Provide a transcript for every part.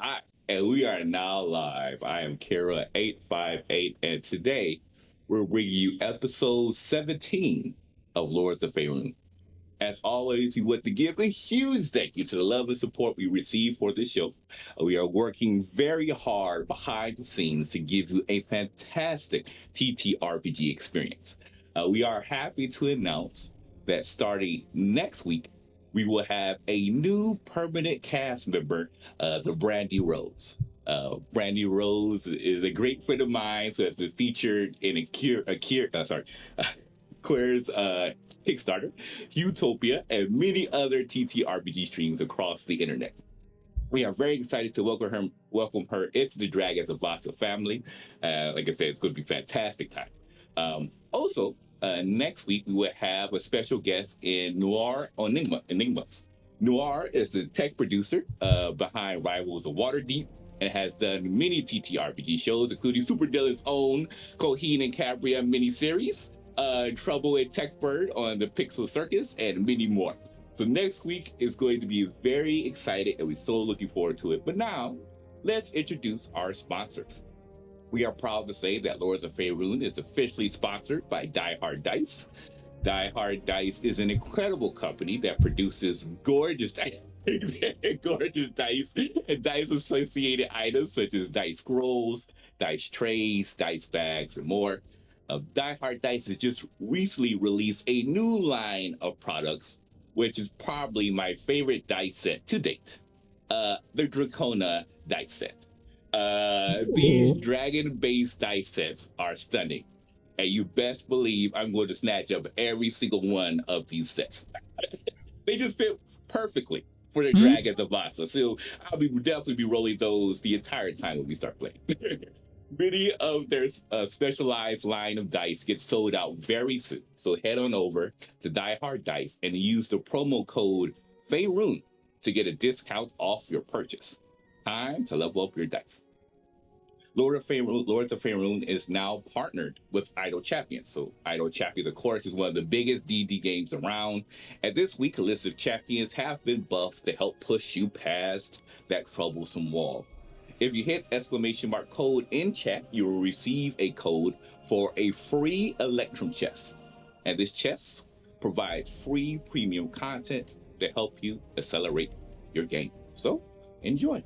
I and we are now live. I am Kara858, and today we're bringing you episode 17 of Lords of Faerun. As always, we want to give a huge thank you to the love and support we receive for this show. We are working very hard behind the scenes to give you a fantastic TTRPG experience. We are happy to announce that starting next week, we will have a new permanent cast member, the Brandy Rose. Brandy Rose is a great friend of mine, so has been featured in Claire's Kickstarter, Utopia, and many other TTRPG streams across the internet. We are very excited to welcome her into the Dragons of Vasa family. Like I said, it's going to be a fantastic time. Also, next week we will have a special guest in Noir Enigma. Noir is the tech producer behind Rivals of Waterdeep and has done many TTRPG shows, including Super Dylan's own Coheen and Cabria miniseries, Trouble in Techbird on the Pixel Circus, and many more. So next week is going to be very exciting, and we're so looking forward to it. But now, let's introduce our sponsors. We are proud to say that Lords of Faerun is officially sponsored by Die Hard Dice. Die Hard Dice is an incredible company that produces gorgeous dice and dice associated items such as dice scrolls, dice trays, dice bags, and more. Die Hard Dice has just recently released a new line of products, which is probably my favorite dice set to date. The Dracona dice set. These dragon-based dice sets are stunning, and you best believe I'm going to snatch up every single one of these sets. They just fit perfectly for the Dragons of Vasa, so I'll definitely be rolling those the entire time when we start playing. Many of their specialized line of dice get sold out very soon, so head on over to Die Hard Dice and use the promo code Faerun to get a discount off your purchase. Time to level up your dice. Lords of Faerun is now partnered with Idle Champions. So Idle Champions, of course, is one of the biggest D&D games around. And this week, a list of champions have been buffed to help push you past that troublesome wall. If you hit !code in chat, you will receive a code for a free Electrum chest. And this chest provides free premium content to help you accelerate your game. So enjoy.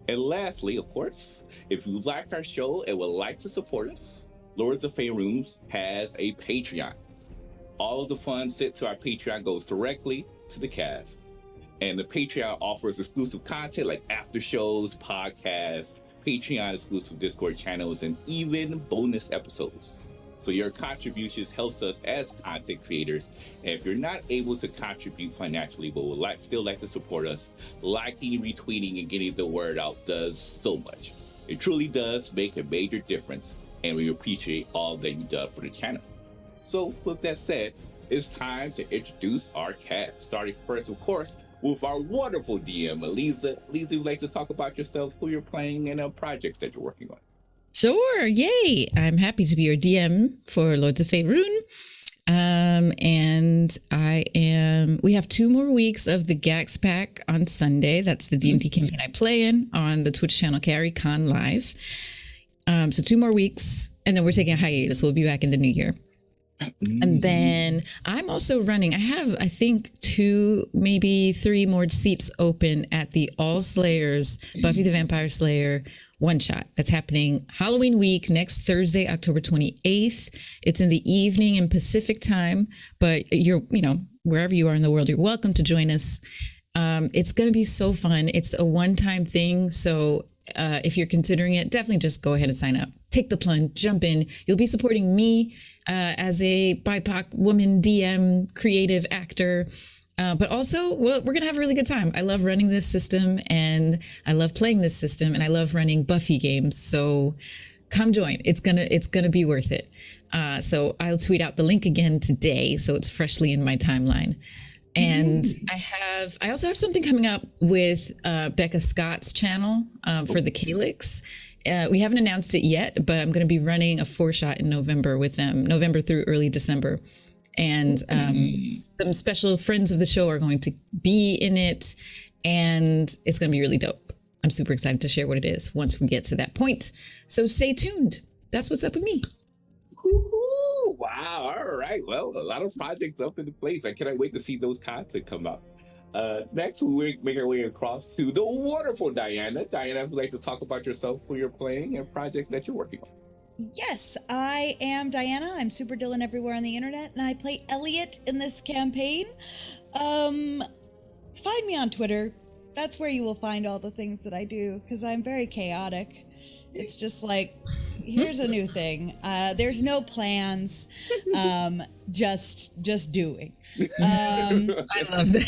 And lastly, of course, if you like our show and would like to support us, Lords of Faerun has a Patreon. All of the funds sent to our Patreon goes directly to the cast. And the Patreon offers exclusive content like after shows, podcasts, Patreon exclusive Discord channels, and even bonus episodes. So your contributions helps us as content creators. And if you're not able to contribute financially but would still like to support us, liking, retweeting, and getting the word out does so much. It truly does make a major difference, and we appreciate all that you do for the channel. So with that said, it's time to introduce our cast. Starting first, of course, with our wonderful DM, Elisa. Elisa, would like to talk about yourself, who you're playing, and projects that you're working on. Sure, yay! I'm happy to be your DM for Lords of Faerun. And we have 2 more weeks of the Gax Pack on Sunday. That's the D&D campaign I play in on the Twitch channel CarryCon Live. So 2 more weeks, and then we're taking a hiatus. We'll be back in the new year. And then I'm also running, I have, I think, 2, maybe 3 more seats open at the All Slayers, Buffy the Vampire Slayer one-shot. That's happening Halloween week, next Thursday, October 28th. It's in the evening in Pacific time, but wherever you are in the world, you're welcome to join us. It's going to be so fun. It's a one-time thing, so if you're considering it, definitely just go ahead and sign up. Take the plunge, jump in. You'll be supporting me as a BIPOC woman DM, creative actor. But also, we're going to have a really good time. I love running this system, and I love playing this system, and I love running Buffy games. So come join. It's gonna be worth it. So I'll tweet out the link again today, so it's freshly in my timeline. And I also have something coming up with Becca Scott's channel for the Calyx. We haven't announced it yet, but I'm going to be running a 4-shot in November with them, November through early December. And some special friends of the show are going to be in it, and it's going to be really dope. I'm super excited to share what it is once we get to that point. So stay tuned. That's what's up with me. Woo-hoo! Wow. All right. Well, a lot of projects up in the place. I cannot wait to see those content come out. Next, we make our way across to the wonderful Diana. Diana, would you like to talk about yourself, who you're playing, and projects that you're working on? Yes, I am Diana. I'm Super Dylan everywhere on the internet, and I play Elliot in this campaign. Find me on Twitter. That's where you will find all the things that I do, because I'm very chaotic. It's just like, here's a new thing. There's no plans, just doing. I love that.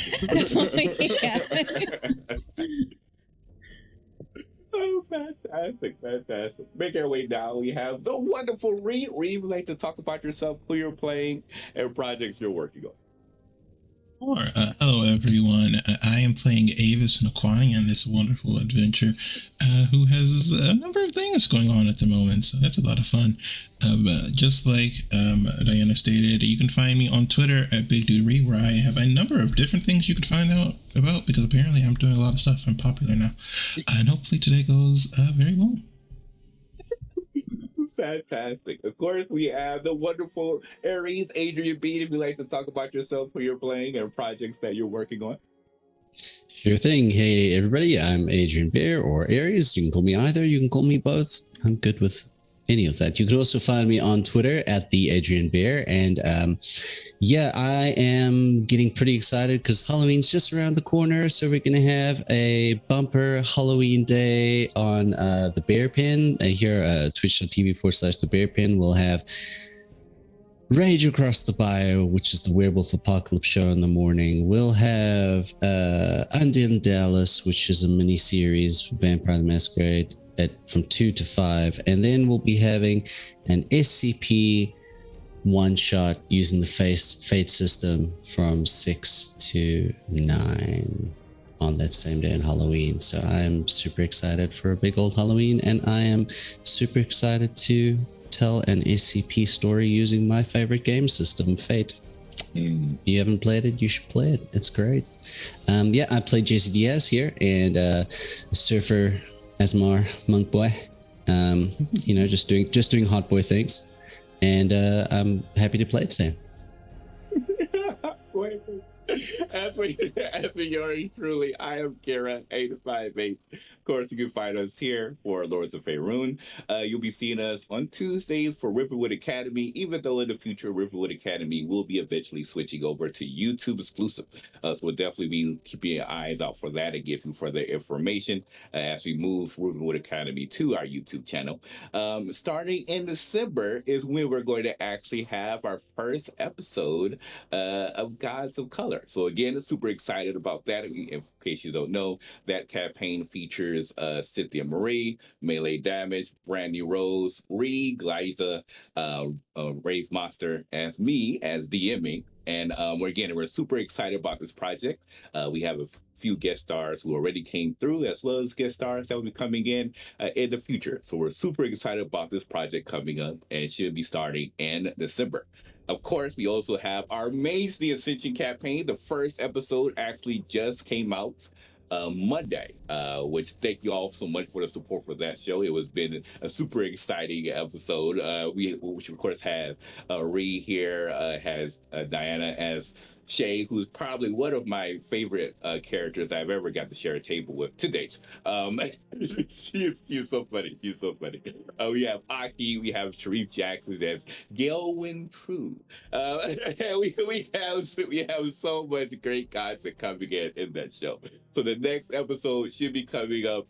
Oh, fantastic. Make our way down. We have the wonderful Reed. Reed, would like to talk about yourself, who you're playing, and projects you're working on. Sure. Hello, everyone. I am playing Avis Naquani on this wonderful adventure, who has a number of things going on at the moment, so that's a lot of fun. Just like Diana stated, you can find me on Twitter at Big Dude Reed, where I have a number of different things you could find out about, because apparently I'm doing a lot of stuff. I'm popular now. And hopefully today goes very well. Fantastic. Of course, we have the wonderful Aries, Adrian Bean. If you'd like to talk about yourself, who you're playing, and projects that you're working on. Sure thing. Hey, everybody. I'm Adrian Bear, or Aries. You can call me either. You can call me both. I'm good with any of that. You can also find me on Twitter at the Adrian Bear. And yeah, I am getting pretty excited because Halloween's just around the corner. So we're going to have a bumper Halloween day on the Bear Pen. Here, twitch.tv/the Bear Pen. We'll have Rage Across the Bio, which is the Werewolf Apocalypse show in the morning. We'll have Untitled Dallas, which is a mini series, Vampire the Masquerade, from 2 to 5. And then we'll be having an SCP one-shot using the Fate system from 6 to 9 on that same day on Halloween. So I'm super excited for a big old Halloween, and I am super excited to tell an SCP story using my favorite game system, Fate. If you haven't played it, you should play it. It's great. Yeah, I play Jesse Diaz here, and Surfer Asmar Monk Boy. You know, just doing hot boy things, and I'm happy to play it today. As for yours truly, I am Kira 858. Of course, you can find us here for Lords of Faerun. You'll be seeing us on Tuesdays for Riverwood Academy, even though in the future Riverwood Academy will be eventually switching over to YouTube exclusive. So we'll definitely be keeping your eyes out for that and give you further information as we move Riverwood Academy to our YouTube channel. Starting in December is when we're going to actually have our first episode of Gods of Color. So again, super excited about that. In case you don't know, that campaign features Cynthia Marie, Melee Damage, Brandy Rose, Reed, Liza, Rave Monster, as me as DMing. And we're super excited about this project. We have a few guest stars who already came through, as well as guest stars that will be coming in the future. So we're super excited about this project coming up, and it should be starting in December. Of course, we also have our Maze the Ascension campaign. The first episode actually just came out Monday, which thank you all so much for the support for that show. It was been a super exciting episode. Which of course has Ree here, has Diana as Shay, who's probably one of my favorite characters I've ever got to share a table with to date. She is so funny. She's so funny. We have Aki, we have Sharif Jackson as Gelwin True. We have so much great content coming in that show. So the next episode should be coming up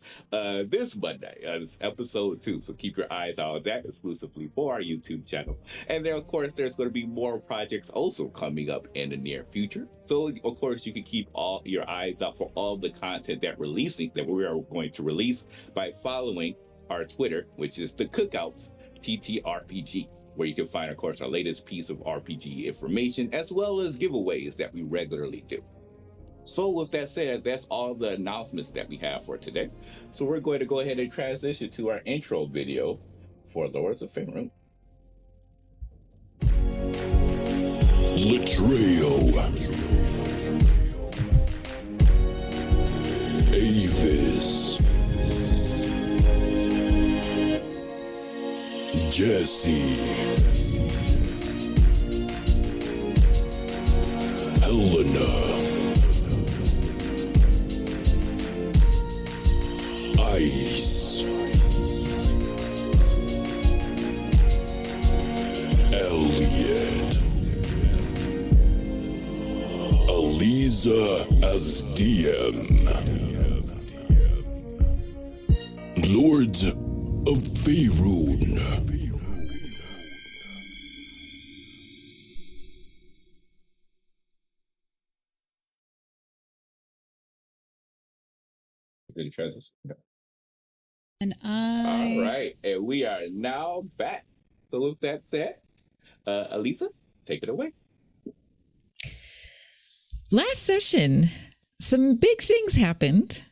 this Monday. It's episode 2. So keep your eyes out on that exclusively for our YouTube channel. And then, of course, there's going to be more projects also coming up in the near future. So, of course, you can keep all your eyes out for all the content that we are going to release by following our Twitter, which is the Cookouts TTRPG, where you can find, of course, our latest piece of RPG information, as well as giveaways that we regularly do. So with that said, that's all the announcements that we have for today. So we're going to go ahead and transition to our intro video for Lords of Faerun. Latreo, Avis, Jesse, Elena, Ice, Elliot, Aliza as DM, Lords of Faerun. Did you try this? Yeah. And All right, and we are now back. So with that said, Elisa, take it away. Last session, some big things happened.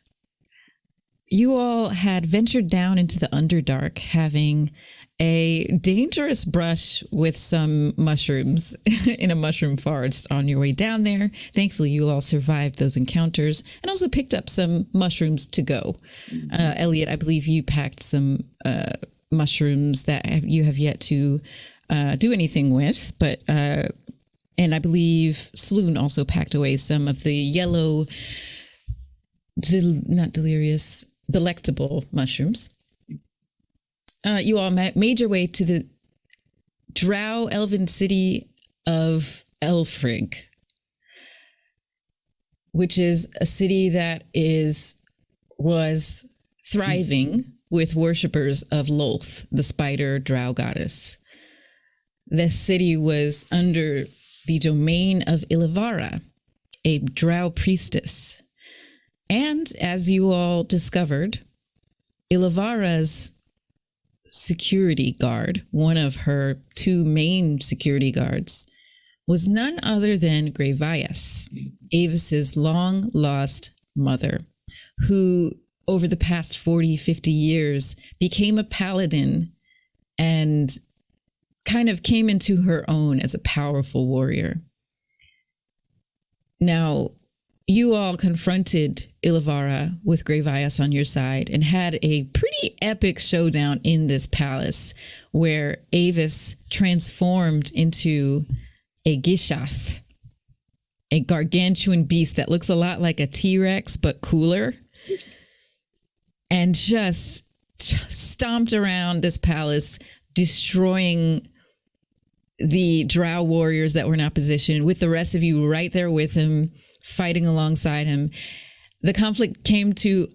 You all had ventured down into the Underdark, having a dangerous brush with some mushrooms in a mushroom forest on your way down there. Thankfully, you all survived those encounters and also picked up some mushrooms to go. Elliot, I believe you packed some mushrooms that you have yet to do anything with, but and I believe Sloon also packed away some of the yellow, not delirious, delectable mushrooms. You all made your way to the drow elven city of Elfrig, which is a city that was thriving with worshippers of Lolth, the spider drow goddess. The city was under the domain of Ilivara, a drow priestess. And as you all discovered, Ilivara's security guard, one of her two main security guards, was none other than Gravias, Avis's long-lost mother, who over the past 40, 50 years became a paladin and kind of came into her own as a powerful warrior. Now, you all confronted Ilivara with Gravias on your side and had a pretty epic showdown in this palace where Avis transformed into a Gishath, a gargantuan beast that looks a lot like a T-Rex but cooler, and just stomped around this palace, destroying the drow warriors that were in opposition, with the rest of you right there with him, fighting alongside him. The conflict came to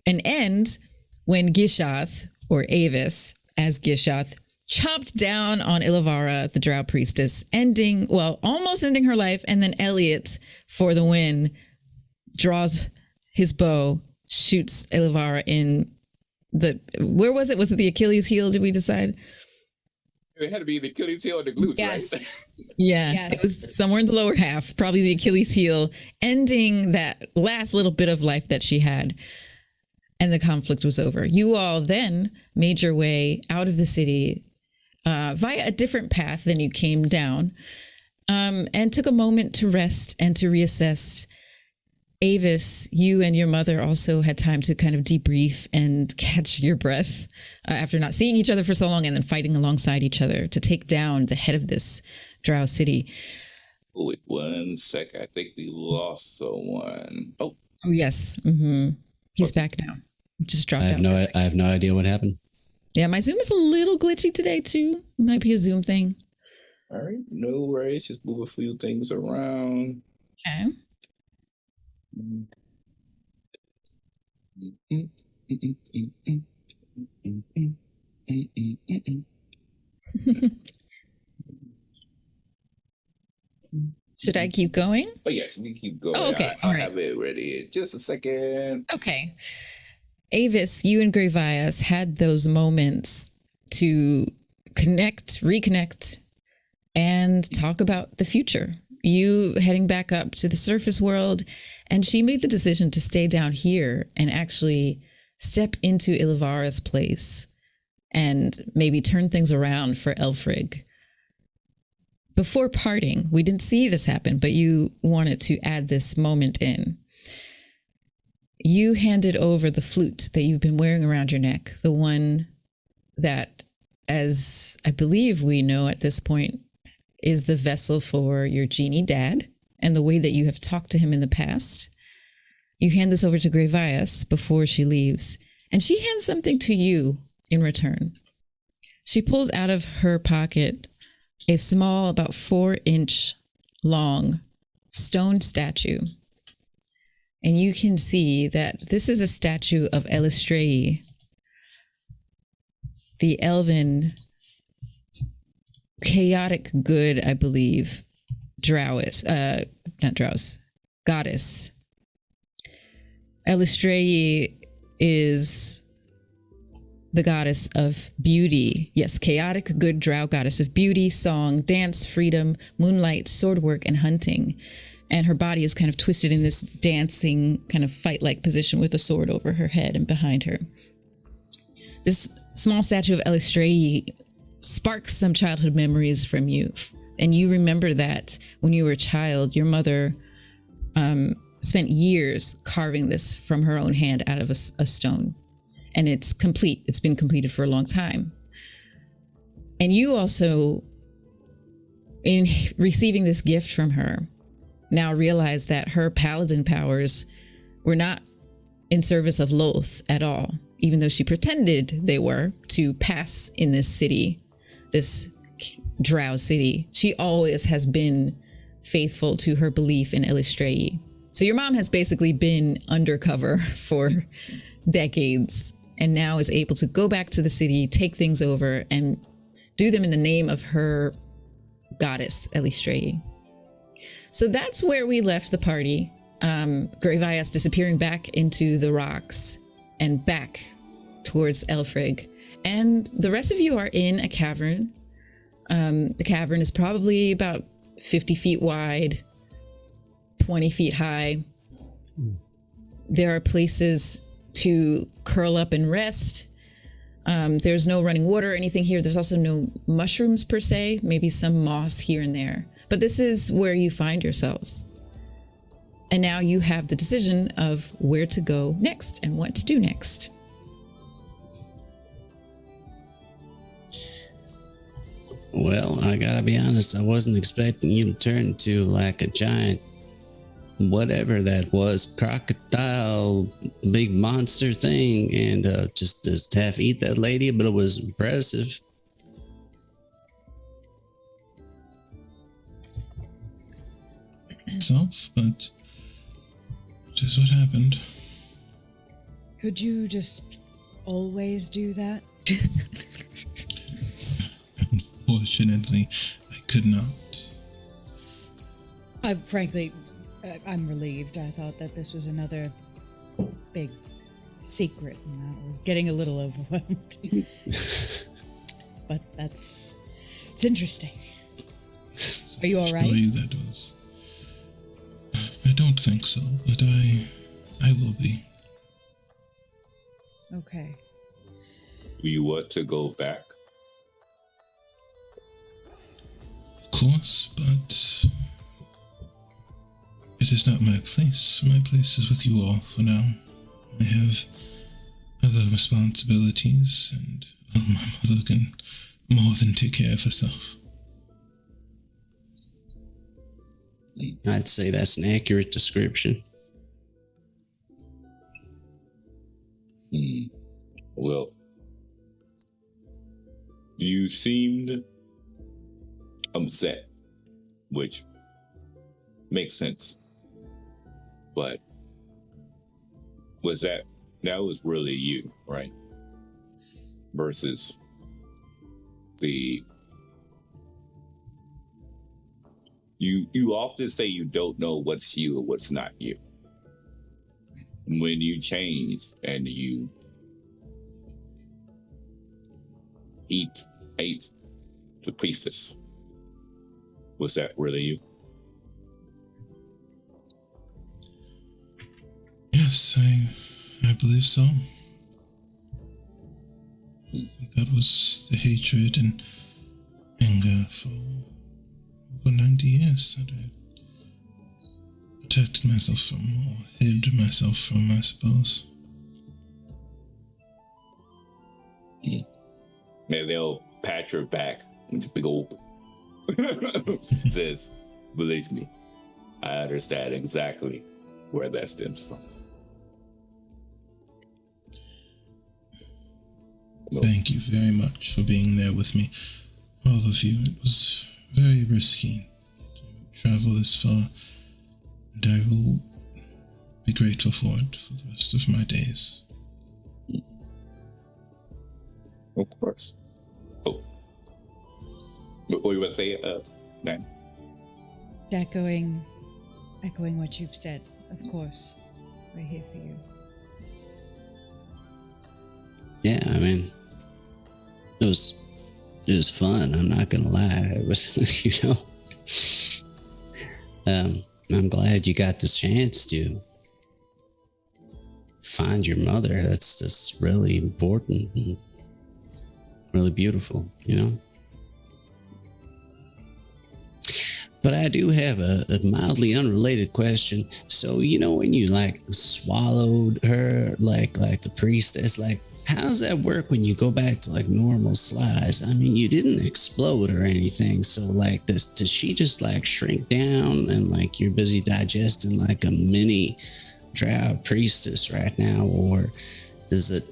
an end when Gishath, or Avis as Gishath, chopped down on Ilivara, the drow priestess, almost ending her life, and then Elliot, for the win, draws his bow, shoots Ilivara in where was it? Was it the Achilles heel, did we decide? It had to be the Achilles heel or the glutes, yes. right? Yeah, Yes. It was somewhere in the lower half, probably the Achilles heel, ending that last little bit of life that she had. And the conflict was over. You all then made your way out of the city via a different path than you came down, and took a moment to rest and to reassess. Avis, you and your mother also had time to kind of debrief and catch your breath after not seeing each other for so long and then fighting alongside each other to take down the head of this drow city. Wait 1 sec. I think we lost someone. Oh, yes. Mm-hmm. He's back now. Just dropped out. I have no idea what happened. Yeah, my Zoom is a little glitchy today too. It might be a Zoom thing. all right. No worries. Just move a few things around. Okay. Should I keep going? Oh, yes, we keep going. Oh, okay. I'll All right. have it ready in just a second. Okay. Avis, you and Gravias had those moments to reconnect, and talk about the future. You heading back up to the surface world, and she made the decision to stay down here and actually step into Ilivara's place and maybe turn things around for Elfrig. Before parting, we didn't see this happen, but you wanted to add this moment in. You handed over the flute that you've been wearing around your neck, the one that as I believe we know at this point, is the vessel for your genie dad and the way that you have talked to him in the past. You hand this over to Gravias before she leaves, and she hands something to you in return. She pulls out of her pocket a small, about 4-inch long stone statue. And you can see that this is a statue of Ellis, the elven, chaotic good, I believe, goddess. Ellis is the goddess of beauty. Yes, chaotic good drow goddess of beauty, song, dance, freedom, moonlight, sword work, and hunting. And her body is kind of twisted in this dancing kind of fight-like position with a sword over her head and behind her. This small statue of Ellis sparks some childhood memories from you. And you remember that when you were a child, your mother spent years carving this from her own hand out of a stone. And it's complete. It's been completed for a long time. And you also, in receiving this gift from her, now realize that her paladin powers were not in service of Loth at all, even though she pretended they were to pass in this city, this drow city. She always has been faithful to her belief in Ellis. So your mom has basically been undercover for decades, and now is able to go back to the city, take things over, and do them in the name of her goddess, Ellis. So that's where we left the party. Gravias disappearing back into the rocks and back towards Elfrig. And the rest of you are in a cavern. The cavern is probably about 50 feet wide, 20 feet high. There are places to curl up and rest. There's no running water or anything here. There's also no mushrooms per se, maybe some moss here and there. But this is where you find yourselves. And now you have the decision of where to go next and what to do next. Well, I gotta be honest, I wasn't expecting you to turn into like a giant whatever that was, crocodile, big monster thing, and just half eat that lady, but it was impressive. Self, but just what happened. Could you just always do that? Unfortunately, I could not. I'm relieved. I thought that this was another big secret, and I was getting a little overwhelmed. But it's interesting. Are you all right? Story that was. I don't think so, but I will be. Okay. You want to go back? Of course, but it is not my place. My place is with you all for now. I have other responsibilities, and my mother can more than take care of herself. I'd say that's an accurate description. Well, you seemed upset, which makes sense. But that was really you, right? Versus you often say you don't know what's you or what's not you. When you change and you ate the priestess, was that really you? Yes, I believe so. That was the hatred and anger for over 90 years that I protected myself from, or hid myself from, I suppose. Maybe they'll pat her back with a big old says, believe me, I understand exactly where that stems from. Thank you very much for being there with me. All of you. It was very risky to travel this far, and I will be grateful for it for the rest of my days. Of course. Oh. What were you going to say, Nan? Echoing what you've said, of course. We're here for you. Yeah, I mean, it was fun. I'm not gonna lie. It was, I'm glad you got this chance to find your mother. That's really important and really beautiful, But I do have a mildly unrelated question. So, when you swallowed her, like the priestess, how does that work when you go back to normal size? I mean, you didn't explode or anything. So does she just shrink down and you're busy digesting a mini drow priestess right now? Or is it,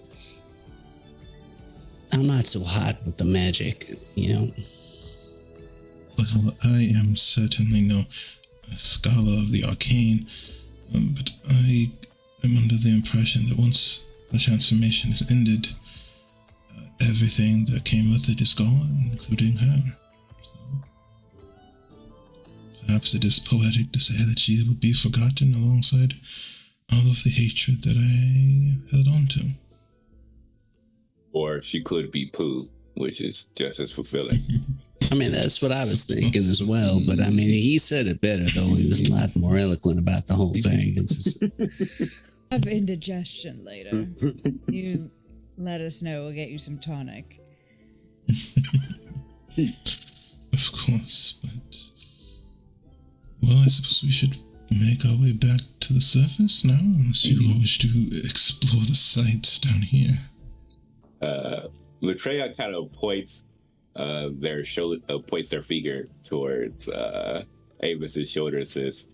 I'm not so hot with the magic, Well, I am certainly no scholar of the arcane, but I am under the impression that once the transformation is ended, everything that came with it is gone, including her. So, perhaps it is poetic to say that she will be forgotten alongside all of the hatred that I held on to. Or she could be poo, which is just as fulfilling. I mean, that's what I was thinking as well. But I mean, he said it better, though. He was a lot more eloquent about the whole thing. It's just... Have indigestion later. You let us know. We'll get you some tonic. Of course, but... Well, I suppose we should make our way back to the surface now, unless you wish to explore the sights down here. Latreia kind of points points their finger towards Avis's shoulder and says,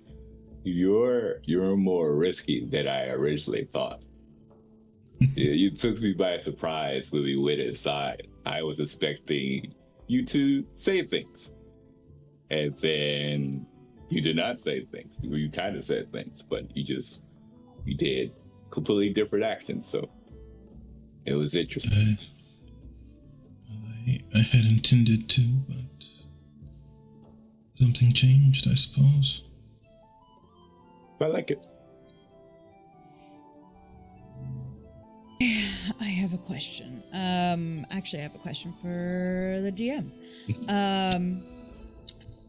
You're more risky than I originally thought. You took me by surprise when we went inside. I was expecting you to say things. And then you did not say things. You kind of said things, but you did completely different actions, so it was interesting. I had intended to, but something changed, I suppose. I like it. I have a question. Actually, I have a question for the DM.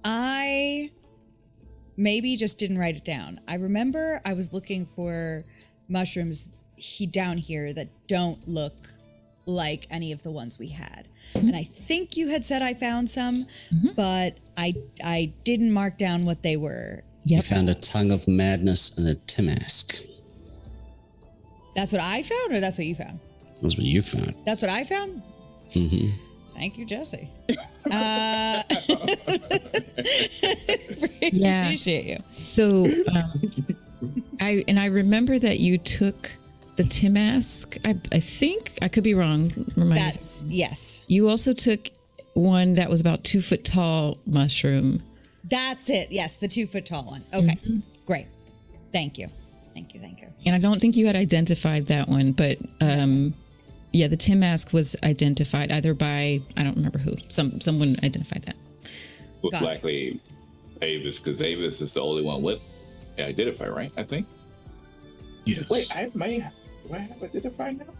I maybe just didn't write it down. I remember I was looking for mushrooms down here that don't look like any of the ones we had. And I think you had said I found some, but I didn't mark down what they were. Yep. You found a tongue of madness and a Timask. That's what I found, or that's what you found? That's what you found. That's what I found? Mm-hmm. Thank you, Jesse. Yeah. Appreciate you. So, I remember that you took the Timask. I think I could be wrong. Yes. You also took one that was about 2 foot tall mushroom. That's it. Yes, the 2 foot tall one. Okay, great. Thank you. And I don't think you had identified that one, but yeah, the Timask was identified either by, I don't remember who. Someone identified that. Most likely Avis, because Avis is the only one with identify, right? I think. Yes. Wait, do I have identified now?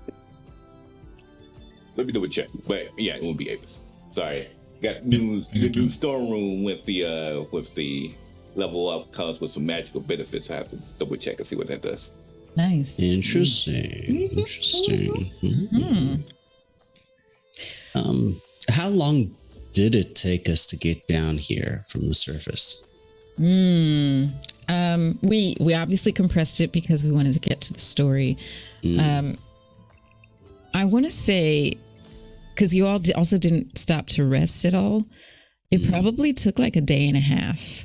Let me double check. But yeah, it won't be Avis. Sorry. Got the new storeroom with the level up comes with some magical benefits. I have to double check and see what that does. Nice. Interesting. How long did it take us to get down here from the surface? We obviously compressed it because we wanted to get to the story. I want to say because you all also didn't stop to rest at all. It probably took like a day and a half.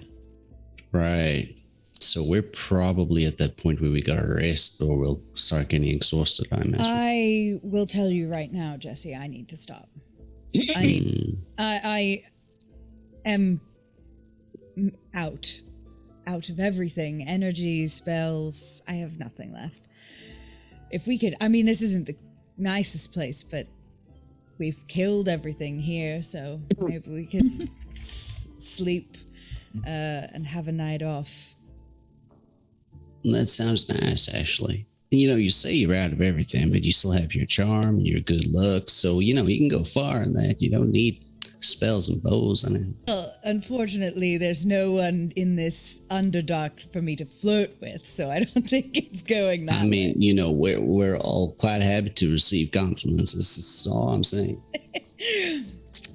Right. So we're probably at that point where we gotta rest or we'll start getting exhausted, I imagine. I will tell you right now, Jesse, I need to stop. I am out of everything. Energy, spells. I have nothing left. If we could, I mean, this isn't the nicest place, but we've killed everything here, so maybe we could sleep and have a night off. That sounds nice, actually. You know, you say you're out of everything, but you still have your charm and your good luck, so, you know, you can go far in that. You don't need spells and bows. I mean, Well, unfortunately, there's no one in this Underdark for me to flirt with, so I don't think it's going that I mean, way. you know, we're all quite happy to receive compliments. This is all I'm saying.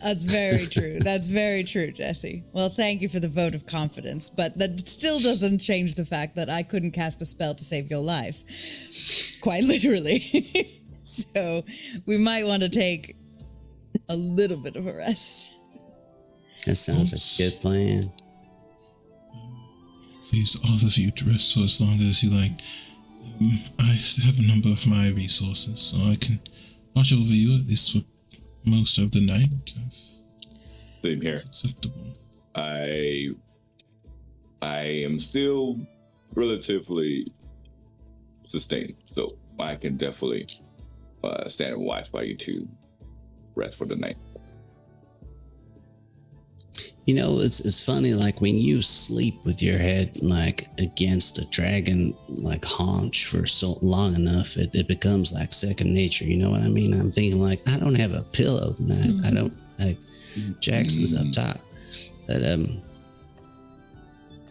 That's very true. That's very true, Jesse. Well, thank you for the vote of confidence, but that still doesn't change the fact that I couldn't cast a spell to save your life. Quite literally. So we might want to take a little bit of a rest. That sounds like a good plan. Please, all of you, to rest for as long as you like. I still have a number of my resources, so I can watch over you at least for most of the night. Same here. Acceptable. I am still relatively sustained, so I can definitely stand and watch while you two rest for the night. You know, it's funny, like when you sleep with your head like against a dragon like haunch for so long enough, it becomes like second nature. You know what I mean? I'm thinking like, I don't have a pillow tonight. I don't like Jackson's up top. But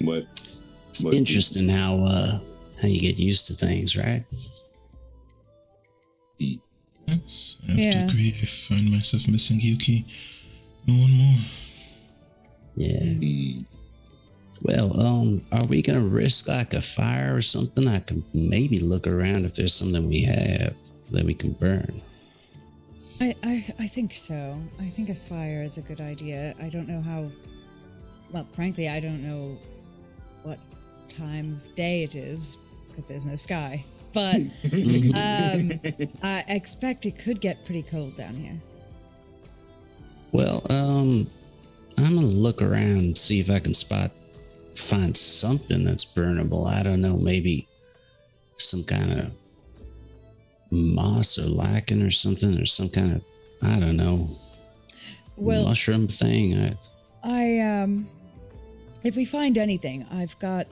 But it's interesting how you get used to things, right? Yes, I have to Yes. agree. I find myself missing Yuki more and more. Yeah. Well, are we gonna risk like a fire or something? I can maybe look around if there's something we have that we can burn. I think so. I think a fire is a good idea. I don't know how. Well, frankly, I don't know what time of day it is because there's no sky. But I expect it could get pretty cold down here. Well, I'm gonna look around and see if I can find something that's burnable. I don't know, maybe some kind of moss or lichen or something, or some kind of, I don't know, Well, mushroom thing. if we find anything, I've got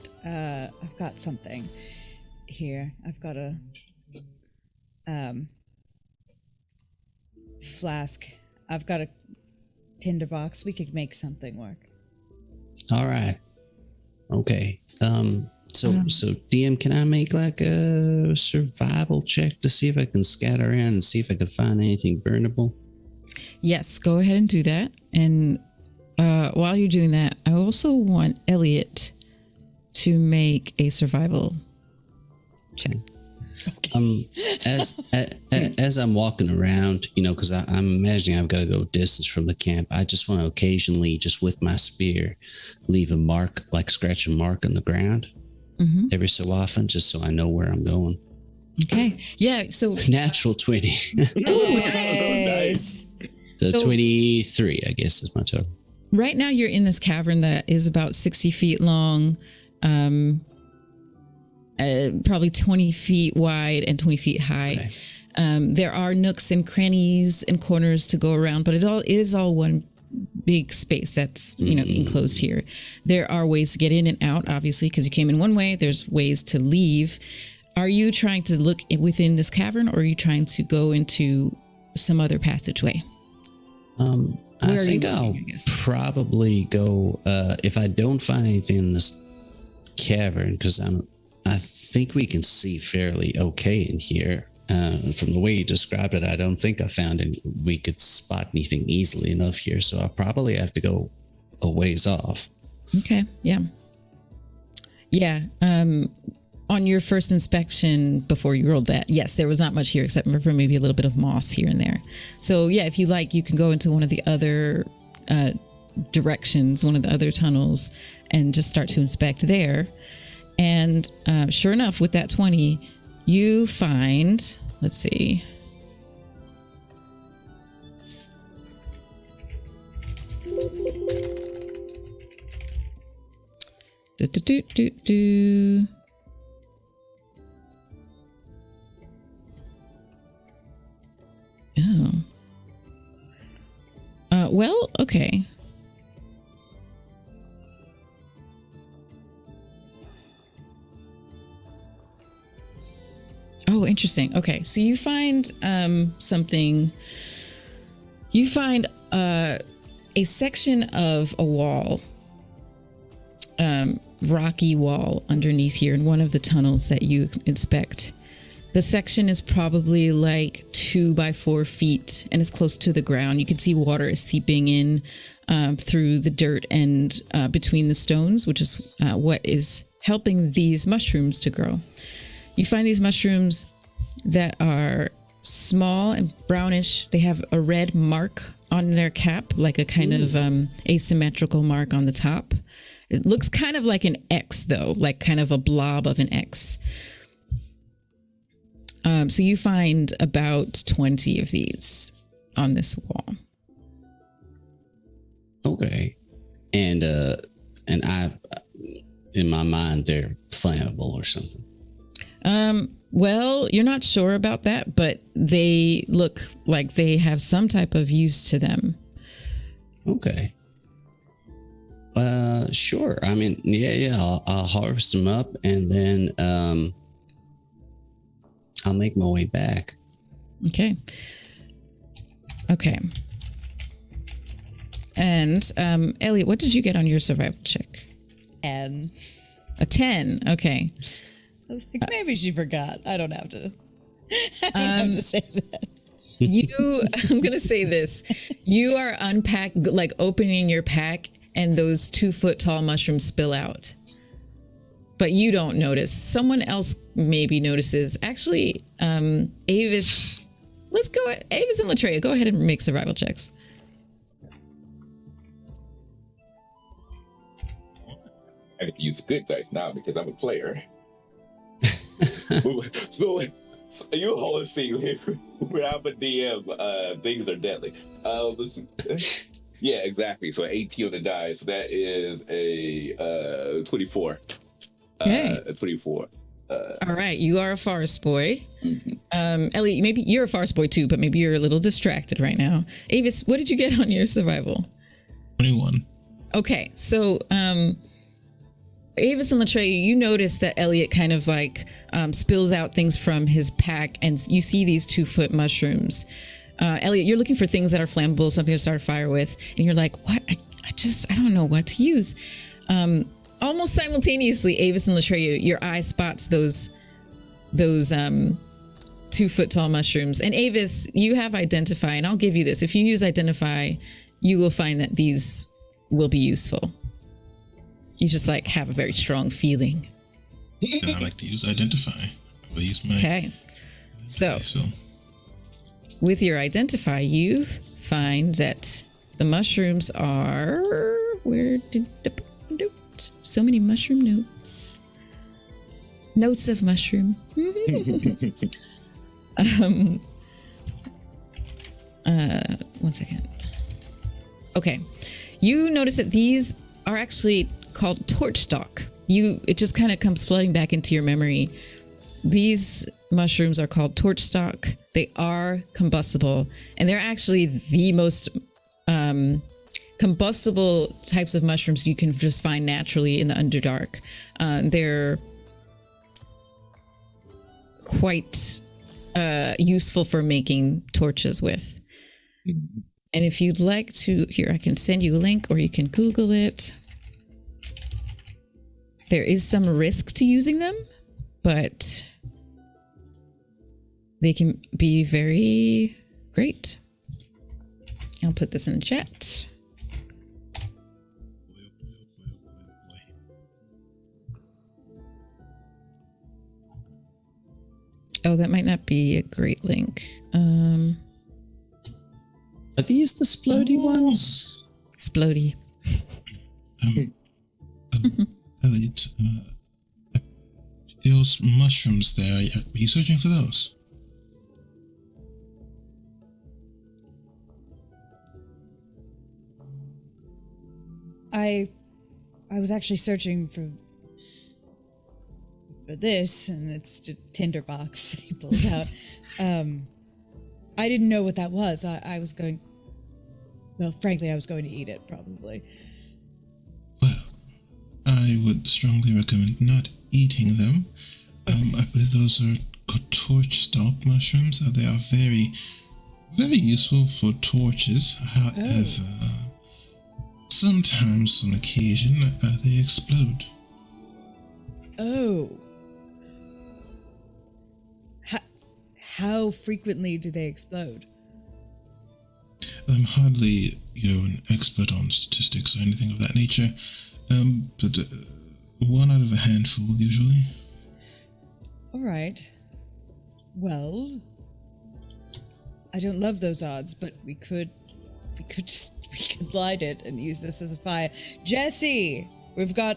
something here. I've got a flask. I've got a tinderbox. We could make something work. All right. Okay. So DM, can I make like a survival check to see if I can scatter around and see if I can find anything burnable? Yes, go ahead and do that. And while you're doing that, I also want Elliot to make a survival check. As I'm walking around, you know, because I'm imagining I've got to go distance from the camp, I just want to occasionally, just with my spear, leave a mark, like scratch a mark on the ground every so often, just so I know where I'm going. Okay. Yeah. So Natural 20. Nice. The So- 23, I guess, is my total. right now you're in this cavern that is about 60 feet long, probably 20 feet wide and 20 feet high. Okay. There are nooks and crannies and corners to go around, but it is all one big space that's enclosed here. There are ways to get in and out, obviously, because you came in one way. There's ways to leave. Are you trying to look within this cavern, or are you trying to go into some other passageway? I Where are think you I'll looking, I guess? probably go, if I don't find anything in this cavern, because I think we can see fairly okay in here. From the way you described it, I don't think I found we could spot anything easily enough here, so I'll probably have to go a ways off. Okay. Yeah. Yeah. on your first inspection before you rolled that, yes, there was not much here except for maybe a little bit of moss here and there. So yeah, if you like, you can go into one of the other directions, one of the other tunnels, and just start to inspect there. And sure enough, with that 20, you find, let's see. Oh. Well, okay. Oh, interesting. Okay, so you find something. You find a section of a wall, rocky wall underneath here in one of the tunnels that you inspect. The section is probably like 2 by 4 feet and is close to the ground. You can see water is seeping in through the dirt and between the stones, which is what is helping these mushrooms to grow. You find these mushrooms that are small and brownish. They have a red mark on their cap, like a kind of asymmetrical mark on the top. It looks kind of like an X, though, like kind of a blob of an X. So you find about 20 of these on this wall. Okay. And I, in my mind, they're flammable or something. Well, you're not sure about that, but they look like they have some type of use to them. Okay. Sure. I mean, yeah. I'll harvest them up and then I'll make my way back. Okay. And Elliot, what did you get on your survival check? 10. A 10. Okay. I was like, maybe she forgot. I don't have to. I don't have to say that. I'm going to say this. You are like opening your pack and those 2-foot tall mushrooms spill out. But you don't notice. Someone else maybe notices. Actually, Avis, Avis and Latreia, go ahead and make survival checks. I have to use good dice now because I'm a player. So you whole thing when I'm a DM, things are deadly. Listen. Yeah, exactly. So 18 on the die. So that is a 24. Okay. 24. All right, you are a forest boy. Mm-hmm. Ellie, maybe you're a forest boy too, but maybe you're a little distracted right now. Avis, what did you get on your survival? 21. Okay, so Avis and Latreia, you notice that Elliot kind of like spills out things from his pack, and you see these 2-foot mushrooms. Elliot, you're looking for things that are flammable, something to start a fire with, and you're like, what? I don't know what to use. Almost simultaneously, Avis and Latreia, your eye spots those 2-foot tall mushrooms. And Avis, you have Identify, and I'll give you this. If you use Identify, you will find that these will be useful. You just like have a very strong feeling. And I like to use Identify. I will use my Okay. So with your Identify, you find that the mushrooms are, where did the note? So many mushroom notes. Notes of mushroom. 1 second. Okay. You notice that these are actually called torch stalk. It just kind of comes flooding back into your memory. These mushrooms are called torch stalk. They are combustible, and they're actually the most combustible types of mushrooms you can just find naturally in the Underdark. They're quite useful for making torches with. And if you'd like to, here, I can send you a link or you can Google it. There is some risk to using them, but they can be very great. I'll put this in the chat. Oh, that might not be a great link. Are these the splody ones? Splody. Elliot, those mushrooms there, are you searching for those? I was actually searching for this, and it's just tinderbox that he pulls out. I didn't know what that was. I was going. Well, frankly, I was going to eat it probably. Well, I would strongly recommend not eating them. I believe those are torch stalk mushrooms. They are very, very useful for torches. However, sometimes on occasion they explode. Oh. How frequently do they explode? I'm hardly, an expert on statistics or anything of that nature, but one out of a handful usually. All right. Well, I don't love those odds, but we could light it and use this as a fire. Jesse, we've got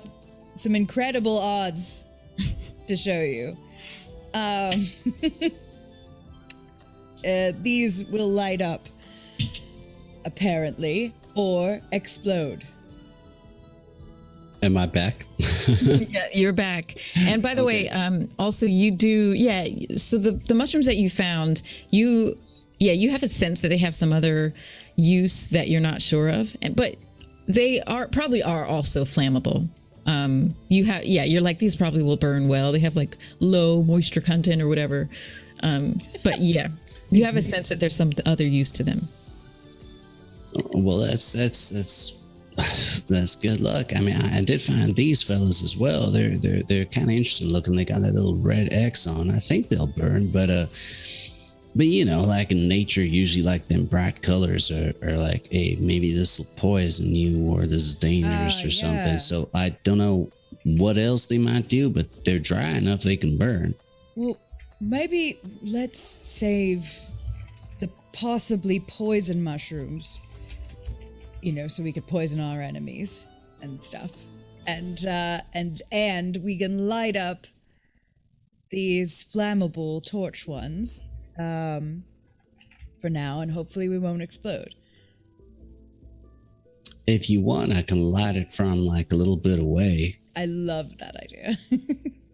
some incredible odds to show you. These will light up, apparently, or explode. Am I back? Yeah, you're back. And by the way, also you do, so the mushrooms that you found, you have a sense that they have some other use that you're not sure of, but they probably are also flammable. You're like, these probably will burn well. They have like low moisture content or whatever. But yeah, you have a sense that there's some other use to them. Well, that's good luck. I mean, I did find these fellas as well. They're kind of interesting looking. They got that little red X on. I think they'll burn, but like in nature, usually like them bright colors are like, hey, maybe this will poison you or this is dangerous or something. So I don't know what else they might do, but they're dry enough they can burn. Well, maybe let's save the possibly poison mushrooms, so we could poison our enemies and stuff. And we can light up these flammable torch ones for now, and hopefully we won't explode. If you want, I can light it from like a little bit away. I love that idea.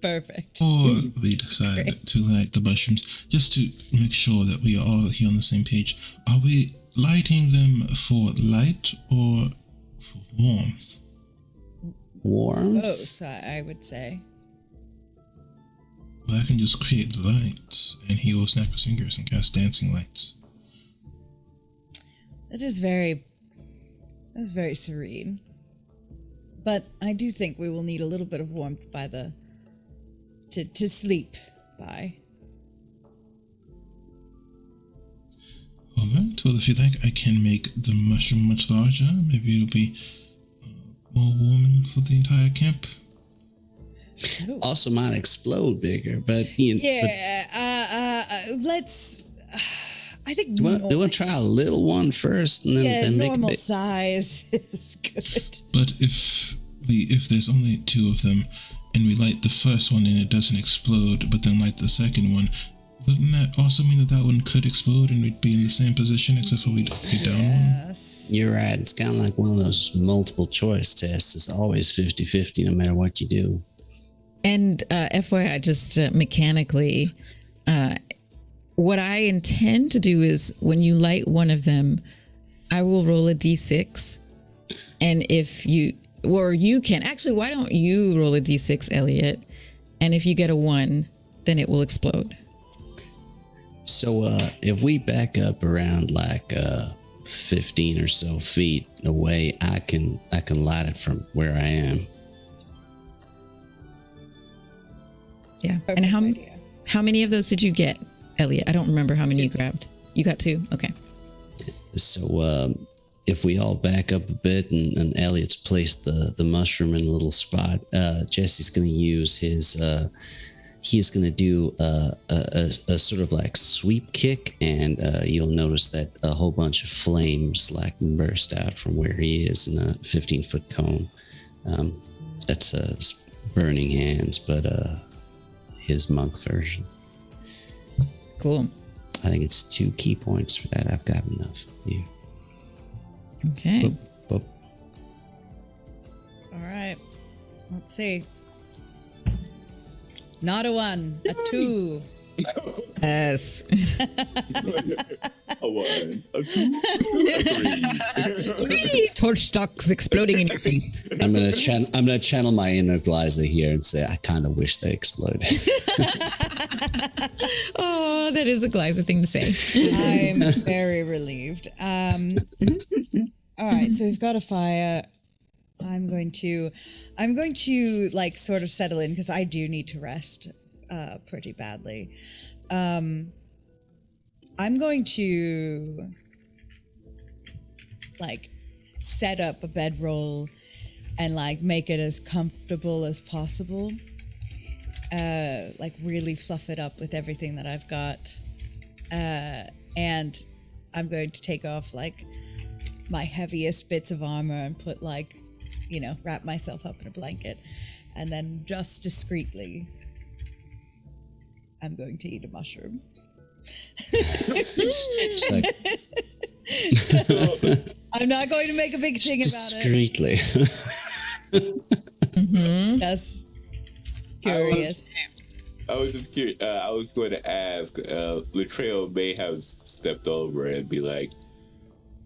Perfect. Or we decide to light the mushrooms, just to make sure that we are all here on the same page. Are we lighting them for light or for warmth? Warmth? Both, I would say. Well, I can just create the lights, and he will snap his fingers and cast dancing lights. That's very serene. But I do think we will need a little bit of warmth to sleep by. Alright, well, if you like, I can make the mushroom much larger. Maybe it'll be more warming for the entire camp. Oh. Also might explode bigger, but let's. I think do you want to try a little one first, and then make normal it size is good. But if there's only two of them, and we light the first one and it doesn't explode, but then light the second one, wouldn't that also mean that one could explode and we'd be in the same position except for we'd get down one? You're right. It's kind of like one of those multiple choice tests. It's always 50-50 no matter what you do. And FYI, just mechanically, what I intend to do is when you light one of them, I will roll a d6. And if you can, actually, why don't you roll a d6, Elliot? And if you get a 1, then it will explode. So if we back up around like 15 or so feet away, I can light it from where I am. Yeah. Perfect And idea. how many of those did you get, Elliot? I don't remember how many you grabbed. You got 2? Okay. So if we all back up a bit and Elliot's placed the mushroom in a little spot, Jesse's going to use he's going to do a sort of like sweep kick, and you'll notice that a whole bunch of flames like burst out from where he is in a 15-foot cone. That's burning hands, but his monk version. Cool. I think it's 2 key points for that. I've got enough here. Okay. Boop, boop. All right. Let's see. Not a 1, a 2. Yes. A 1, a 2, a 3. 3 torch stalks exploding in your face. I'm gonna channel my inner Glyza here and say I kind of wish they exploded. Oh, that is a Glyza thing to say. I'm very relieved. All right, so we've got a fire. I'm going to like sort of settle in because I do need to rest pretty badly. I'm going to like set up a bedroll and like make it as comfortable as possible. Like really fluff it up with everything that I've got. And I'm going to take off like my heaviest bits of armor and put like, you know, wrap myself up in a blanket. And then just discreetly, I'm going to eat a mushroom. Just like I'm not going to make a big thing about discreetly. it. Just curious. I was just curious. I was going to ask, Latrell may have stepped over and be like,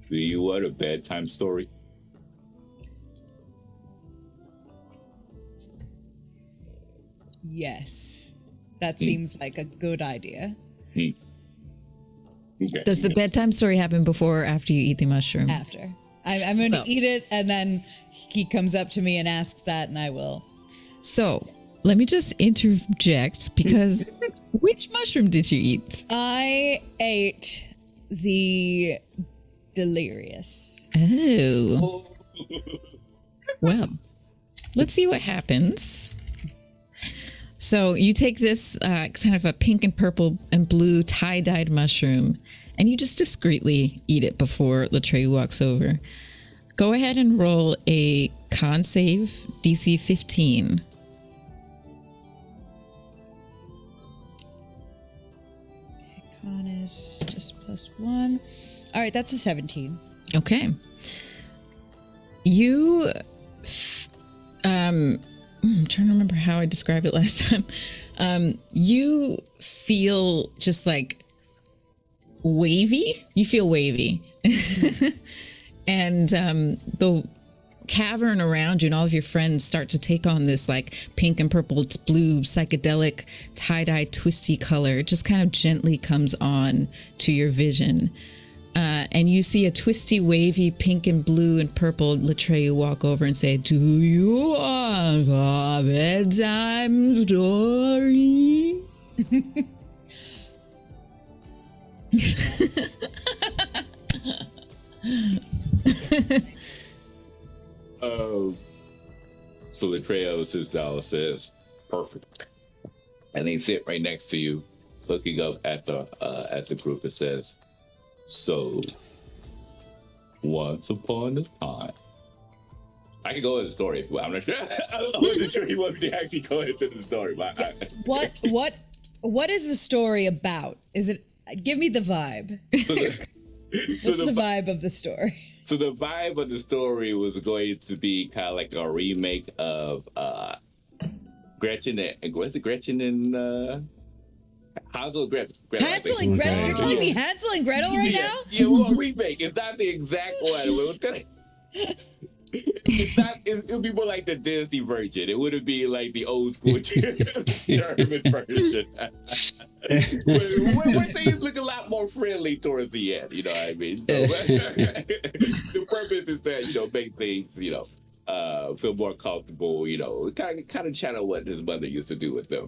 do you want a bedtime story? Yes. That seems like a good idea. Okay. Does the bedtime story happen before or after you eat the mushroom? After. I'm going to eat it, and then he comes up to me and asks that, and I will. So, let me just interject because which mushroom did you eat? I ate the delirious. Oh. Well, let's see what happens. So you take this kind of a pink and purple and blue tie-dyed mushroom, and you just discreetly eat it before Latreyu walks over. Go ahead and roll a con save DC 15. Con is just +1. All right, that's a 17. Okay. You, I'm trying to remember how I described it last time. You feel just like wavy. You feel wavy. And the cavern around you and all of your friends start to take on this like pink and purple, blue, psychedelic, tie-dye, twisty color. It just kind of gently comes on to your vision. And you see a twisty, wavy, pink and blue and purple Latreyu walk over and say, "Do you want a bedtime story?" So Latreyu sits down and says, "Perfect." And they sit right next to you, looking up at the group and says, "So, once upon a time." I can go into the story if I'm not sure. I wasn't sure he wanted to actually go into the story. But What is the story about? Is it? Give me the vibe. What's the vibe of the story? So the vibe of the story was going to be kind of like a remake of Gretchen and was it Gretchen and Hansel and Gretel? Hansel and Gretel? You're telling me Hansel and Gretel right now? Yeah, well, a remake. It's not the exact one. It was kind of. It's not. It would be more like the Disney version. It wouldn't be like the old school German version. where things look a lot more friendly towards the end. You know what I mean? So, the purpose is that make things feel more comfortable. Kind of channel what his mother used to do with them.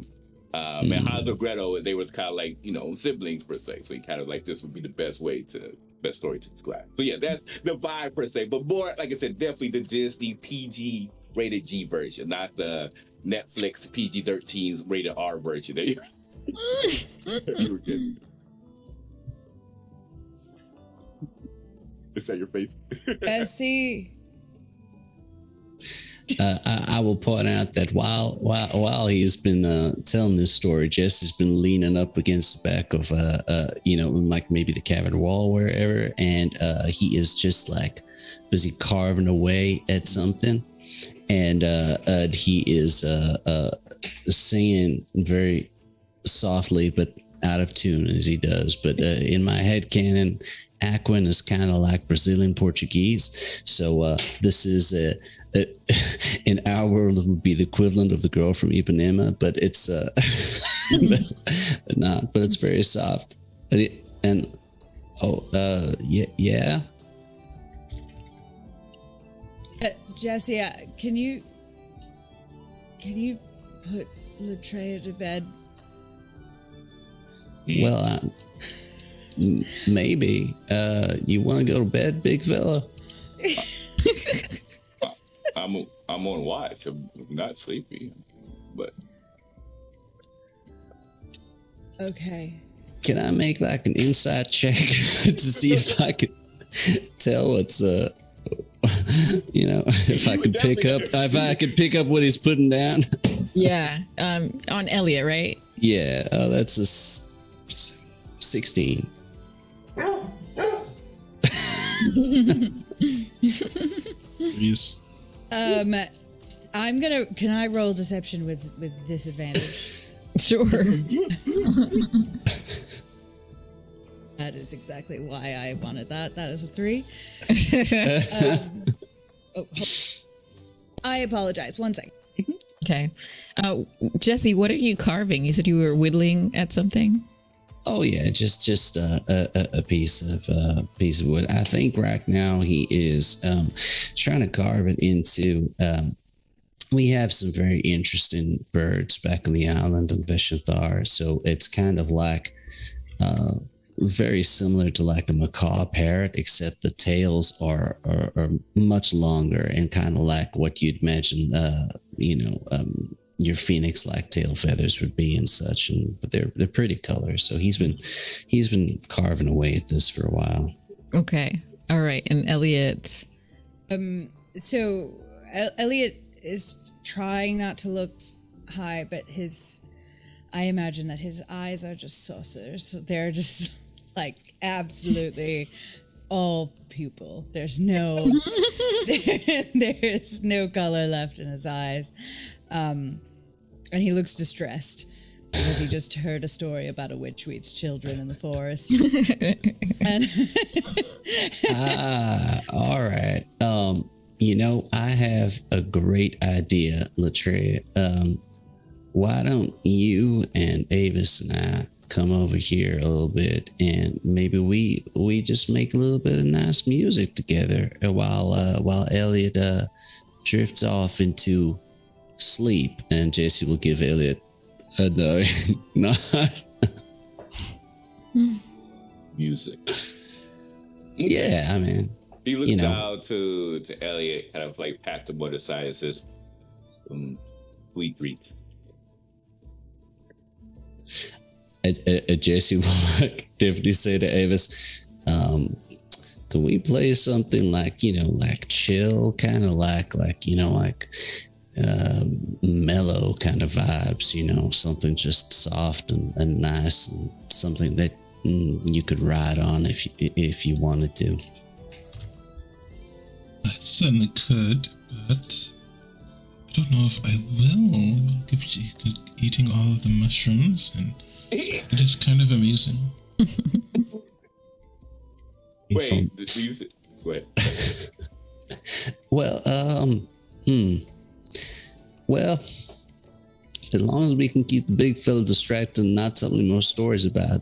And Hansel and Gretel, they was kind of like siblings per se. So he kind of like this would be the best story to describe. So yeah, that's the vibe per se. But more, like I said, definitely the Disney PG rated G version, not the Netflix PG-13 rated R version that you were getting. Is that your face? Essie. I will point out that while he's been telling this story, Jesse's been leaning up against the back of like maybe the cabin wall, wherever, and he is just like busy carving away at something, and he is singing very softly but out of tune as he does. But in my head canon, Aquin is kind of like Brazilian Portuguese, so this is in our world it would be the equivalent of the girl from Ipanema, but it's but not. But it's very soft, yeah. Jesse, can you put Latreia to bed? Well, maybe. You want to go to bed, big fella? I'm on watch. I'm not sleepy, but Okay. Can I make like an inside check to see if I could tell what's if I could pick up what he's putting down? Yeah. On Elliot, right? Yeah. Oh, that's a 16. Please. Can I roll deception with disadvantage? Sure. That is exactly why I wanted that. That is a 3. I apologize. 1 second. Okay. Jesse, what are you carving? You said you were whittling at something? Oh yeah, just a piece of wood. I think right now he is trying to carve it into. We have some very interesting birds back on the island of Vishanthar, so it's kind of like very similar to like a macaw parrot, except the tails are much longer and kind of like what you'd imagine, your phoenix-like tail feathers would be and such, but they're pretty colors. So he's been carving away at this for a while. Okay. All right. And Elliot. So Elliot is trying not to look high, but I imagine that his eyes are just saucers. They're just like absolutely all pupil. There's no there's no color left in his eyes. And he looks distressed because he just heard a story about a witch who eats children in the forest. And all right. I have a great idea, Latreia. Why don't you and Avis and I come over here a little bit, and maybe we just make a little bit of nice music together while Elliot drifts off into sleep, and Jesse will give Elliot a nod. music. Yeah, I mean, He looks down to Elliot, kind of like pat him on the side and says, "Sweet dreams." Jesse will definitely say to Avis, can we play something like chill, kind of like mellow kind of vibes, something just soft and nice, and something that you could ride on if you wanted to. I certainly could, but I don't know if I will. Keep eating all of the mushrooms, and it is kind of amusing. Wait. Well, well, as long as we can keep the big fella distracted and not telling more stories about,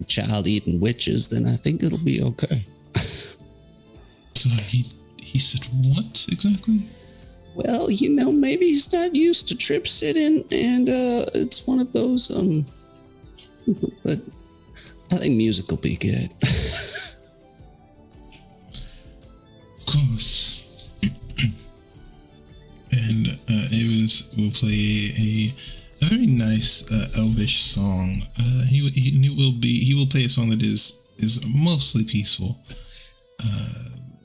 child eating witches, then I think it'll be okay. So he said what exactly? Well, maybe he's not used to trip sitting, and it's one of those, but I think music will be good. Of course. and Avis will play a very nice elvish song. He will play a song that is mostly peaceful,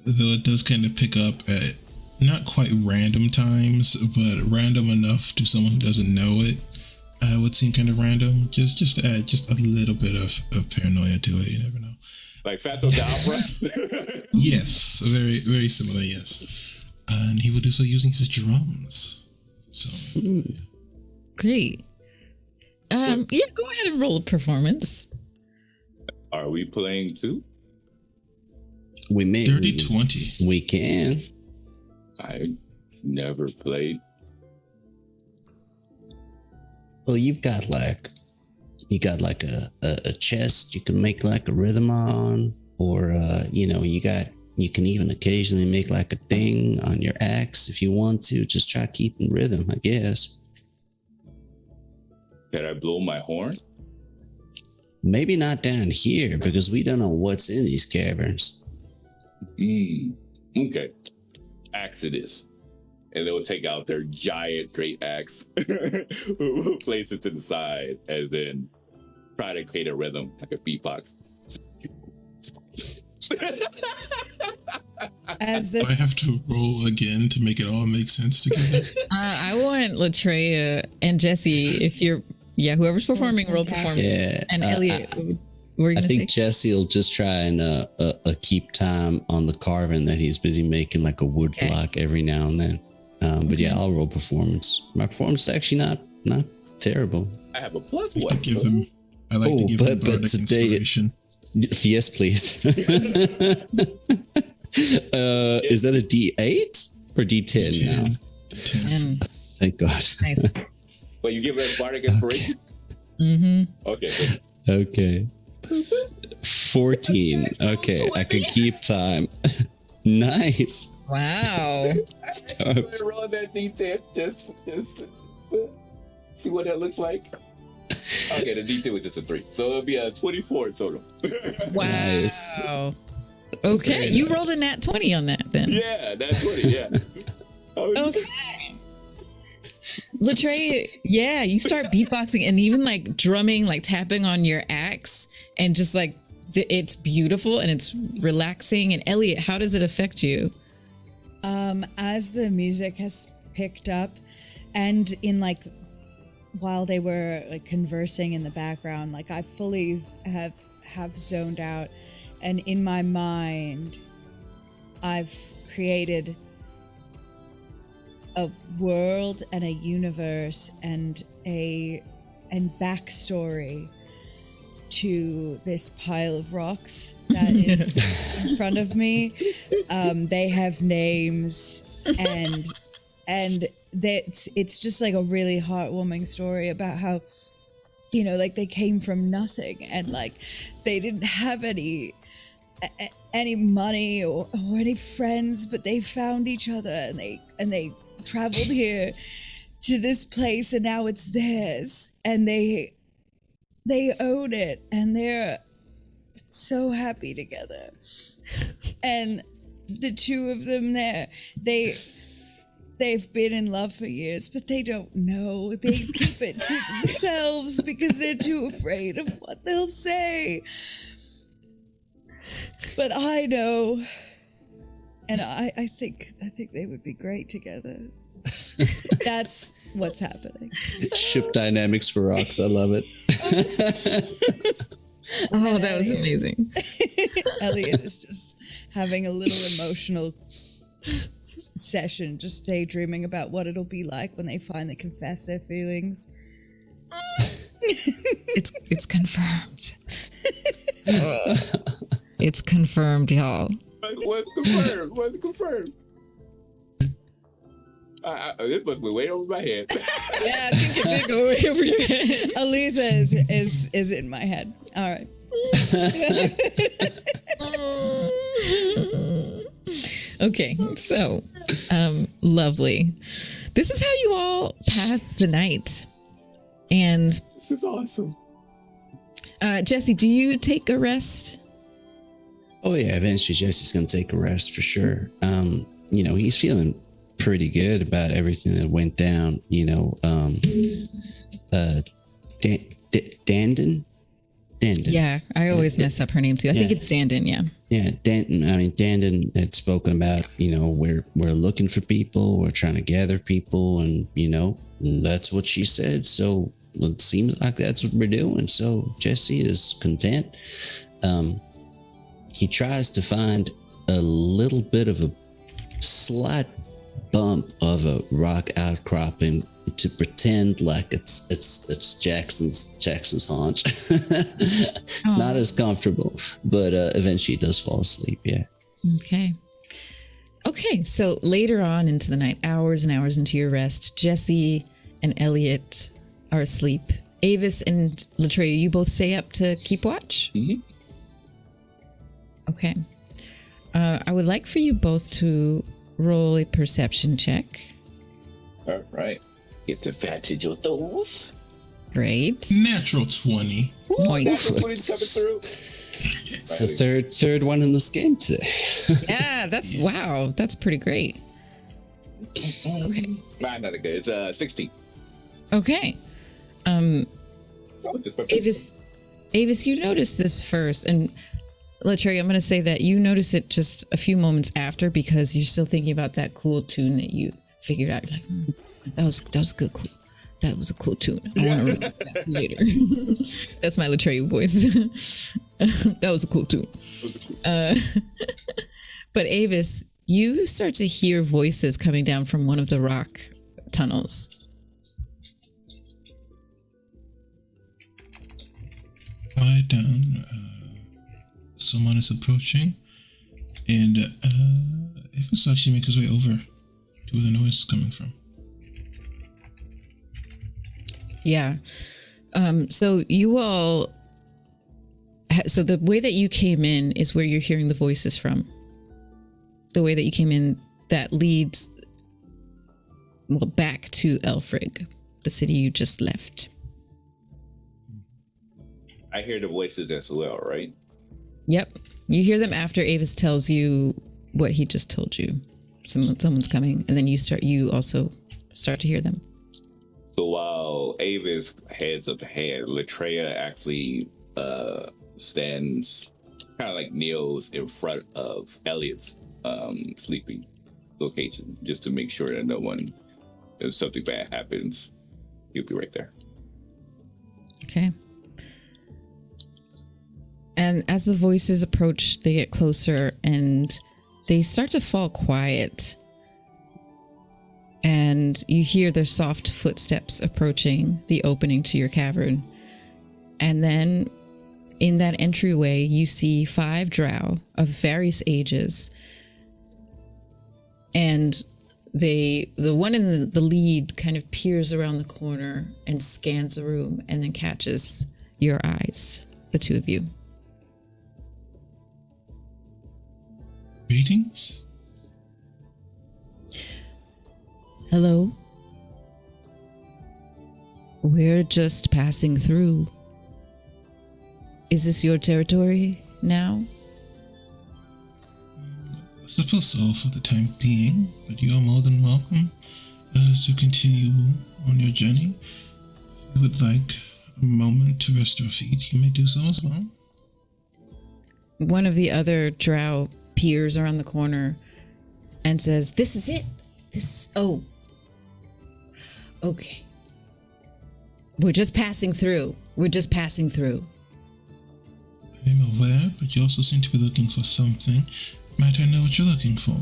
though it does kind of pick up at not quite random times, but random enough to someone who doesn't know it. Would seem kind of random. Just to add just a little bit of paranoia to it. You never know. Like Phantom the Opera? Yes, very, very similar, yes. And he will do so using his drums. So Great. Yeah, go ahead and roll a performance. Are we playing too? We may. dirty 20. We can. I never played. Well, you got like a chest you can make like a rhythm on, or you can even occasionally make like a ding on your axe if you want to. Just try keeping rhythm, I guess. Can I blow my horn? Maybe not down here because we don't know what's in these caverns. Okay. Axe it is. And they'll take out their giant great axe, we'll place it to the side, and then try to create a rhythm, like a beatbox. As Do I this, have to roll again to make it all make sense together? I want Latreia and Jesse, if you're, whoever's performing, roll performance. Yeah, And Elliot, what were you I going to say? think Jesse will just try and keep time on the carving that he's busy making, like a wood block every now and then. But yeah, I'll roll performance. My performance is actually not terrible. I have a plus I one. give them. I like to give them but bardic today- inspiration. Yes, please. Is that a D8 or D10 now? 10. Thank God. Nice. But you give it bardic inspiration? Mm-hmm. Okay, good. Okay. 14. Okay, I can keep time. Nice. Wow. I'm gonna roll that D10 just to see what that looks like. Okay, the D10 was just a 3. So it'll be a 24 total. Wow. Nice. Okay, you rolled a nat 20 on that then. Yeah, that's 20, yeah. Okay. Latreia, you start beatboxing and even like drumming, like tapping on your axe, and just like it's beautiful and it's relaxing. And Elliot, how does it affect you? as the music has picked up, and in like while they were like conversing in the background, like I fully have zoned out, and in my mind, I've created a world and a universe and backstory to this pile of rocks that is in front of me. They have names, and it's just like a really heartwarming story about how, you know, like they came from nothing, and like they didn't have any money or any friends, but they found each other, and they traveled here to this place, and now it's theirs, and they own it, and they're so happy together. And the two of them they've been in love for years, but they don't know. They keep it to themselves because they're too afraid of what they'll say. But I know, and I think they would be great together. That's what's happening. Ship dynamics for rocks. I love it. Oh, that was amazing. Elliot is just having a little emotional session, just daydreaming about what it'll be like when they finally confess their feelings. It's confirmed. It's confirmed, y'all. What's confirmed? What's confirmed? This must be way over my head. Yeah, I think it did go way over your head. Elisa is in my head. All right. Okay, so lovely. This is how you all pass the night. And This is awesome. Jesse, do you take a rest? Oh yeah, eventually Jesse's gonna take a rest for sure. You know, he's feeling pretty good about everything that went down. You know, Dandon. Yeah, I always mess up her name too. I think it's Dandon. Yeah. Yeah, Danton. I mean, Dandon had spoken about, we're looking for people, we're trying to gather people, and that's what she said. So it seems like that's what we're doing. So Jesse is content. He tries to find a little bit of a slight bump of a rock outcropping to pretend like it's Jackson's haunch. It's not as comfortable, but eventually he does fall asleep. Yeah. Okay. So later on into the night, hours and hours into your rest, Jesse and Elliot are asleep. Avis and Latreia, you both stay up to keep watch? Mm-hmm. Okay. I would like for you both to roll a perception check. All right. Get the advantage of those. Great. Natural 20. Nice. That's what he's coming through. It's the third one in this game today. Yeah, that's pretty great. Okay. Nah, not good. It's 16. Okay. Avis, you noticed this first, and Latreia, I'm going to say that you notice it just a few moments after because you're still thinking about that cool tune that you figured out. You're like, that was good. Cool. That was a cool tune. I want to read that later. That's my Latreia voice. That was a cool tune. But Avis, you start to hear voices coming down from one of the rock tunnels. Quiet down. Someone is approaching, and Avis actually make his way over to where the noise is coming from. Yeah. So you all. So the way that you came in is where you're hearing the voices from. The way that you came in, that leads back to Elfrig, the city you just left. I hear the voices as well, right? Yep. You hear them after Avis tells you what he just told you. Someone's coming, and then you also start to hear them. So while Avis heads up ahead, Latreia actually stands, kind of like kneels in front of Elliot's sleeping location, just to make sure that no one, if something bad happens, he'll be right there. Okay. And as the voices approach, they get closer and they start to fall quiet. And you hear their soft footsteps approaching the opening to your cavern. And then in that entryway, you see 5 drow of various ages. And the one in the lead kind of peers around the corner and scans the room and then catches your eyes, the two of you. Greetings. Hello. We're just passing through. Is this your territory now? I suppose so for the time being, but you are more than welcome to continue on your journey. If you would like a moment to rest your feet, you may do so as well. One of the other drow peers around the corner and says, "This is it. Okay. We're just passing through. I'm aware, but you also seem to be looking for something. Might I know what you're looking for?"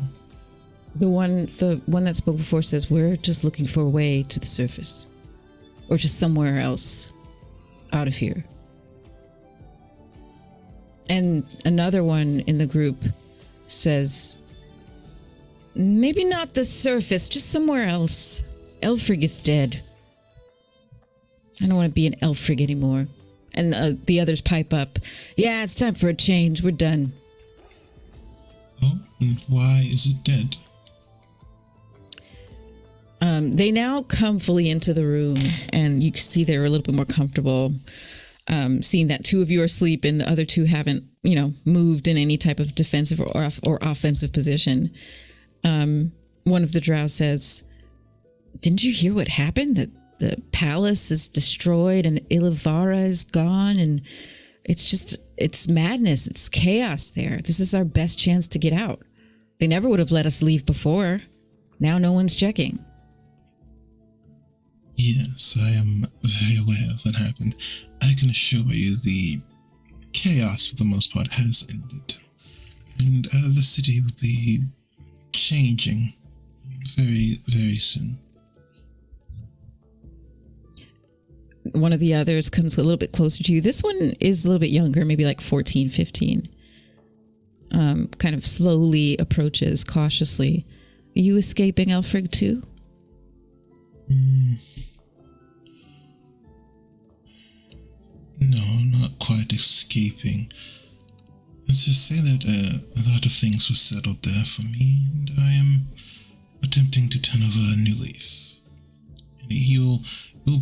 The one that spoke before says, "We're just looking for a way to the surface. Or just somewhere else out of here." And another one in the group says, "Maybe not the surface, just somewhere else. Elfrig is dead. I don't want to be an Elfrig anymore." And the others pipe up, "Yeah, it's time for a change. We're done." Oh, and why is it dead? They now come fully into the room, and you can see they're a little bit more comfortable, seeing that 2 of you are asleep and the other 2 haven't, moved in any type of defensive or offensive position. one of the drow says, "Didn't you hear what happened? That the palace is destroyed and Ilivara is gone, and it's madness. It's chaos there. This is our best chance to get out. They never would have let us leave before. Now no one's checking." Yes, I am very aware of what happened. I can assure you the chaos, for the most part, has ended. And the city will be changing very, very soon. One of the others comes a little bit closer to you. This one is a little bit younger, maybe like 14, 15. Kind of slowly approaches cautiously. Are you escaping Elfrig too? No, not quite escaping. Let's just say that a lot of things were settled there for me, and I am attempting to turn over a new leaf. And he'll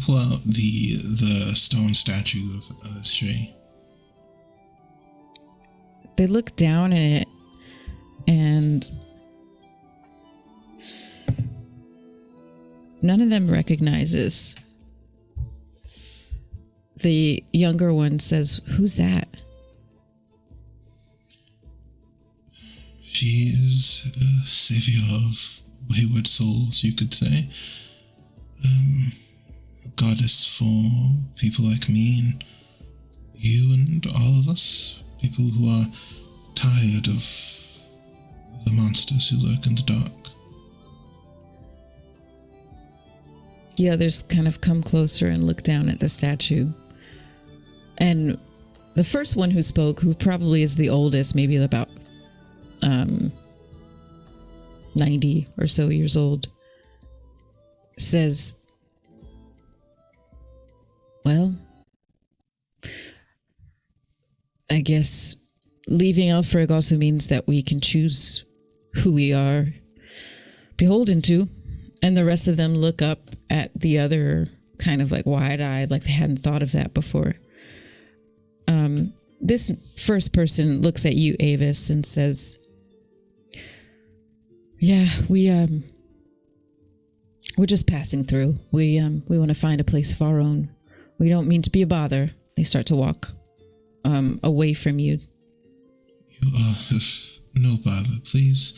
pull out the stone statue of Estre. They look down at it, and none of them recognizes. The younger one says, "Who's that?" She is a savior of wayward souls, you could say. A goddess for people like me and you and all of us. People who are tired of the monsters who lurk in the dark. The others kind of come closer and look down at the statue. And the first one who spoke, who probably is the oldest, maybe about 90 or so years old, says, "Well, I guess leaving Elfrig also means that we can choose who we are beholden to." And the rest of them look up at the other, kind of like wide-eyed, like they hadn't thought of that before. This first person looks at you, Avis, and says, "Yeah, we're just passing through. We want to find a place of our own. We don't mean to be a bother." They start to walk away from you. You are no bother, please.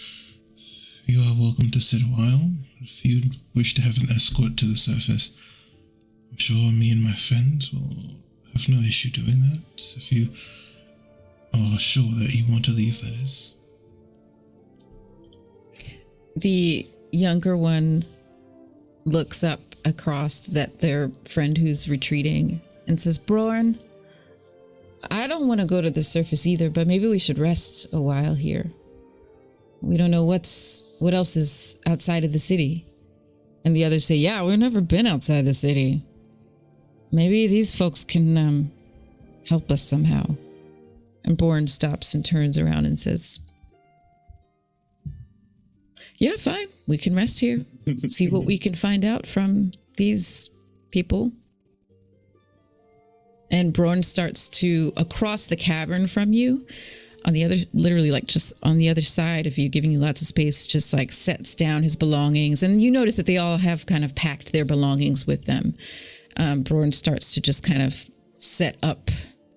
You are welcome to sit a while. If you wish to have an escort to the surface, I'm sure me and my friends will have no issue doing that. If you are sure that you want to leave, that is. The younger one looks up across at their friend who's retreating and says, "Brorn, I don't want to go to the surface either, but maybe we should rest a while here. We don't know what else is outside of the city." And the others say, "Yeah, we've never been outside the city. Maybe these folks can help us somehow." And Born stops and turns around and says, "Yeah, fine. We can rest here. See what we can find out from these people." And Born starts to, across the cavern from you, on the other, literally like just on the other side of you, giving you lots of space, just like sets down his belongings. And you notice that they all have kind of packed their belongings with them. Born starts to just kind of set up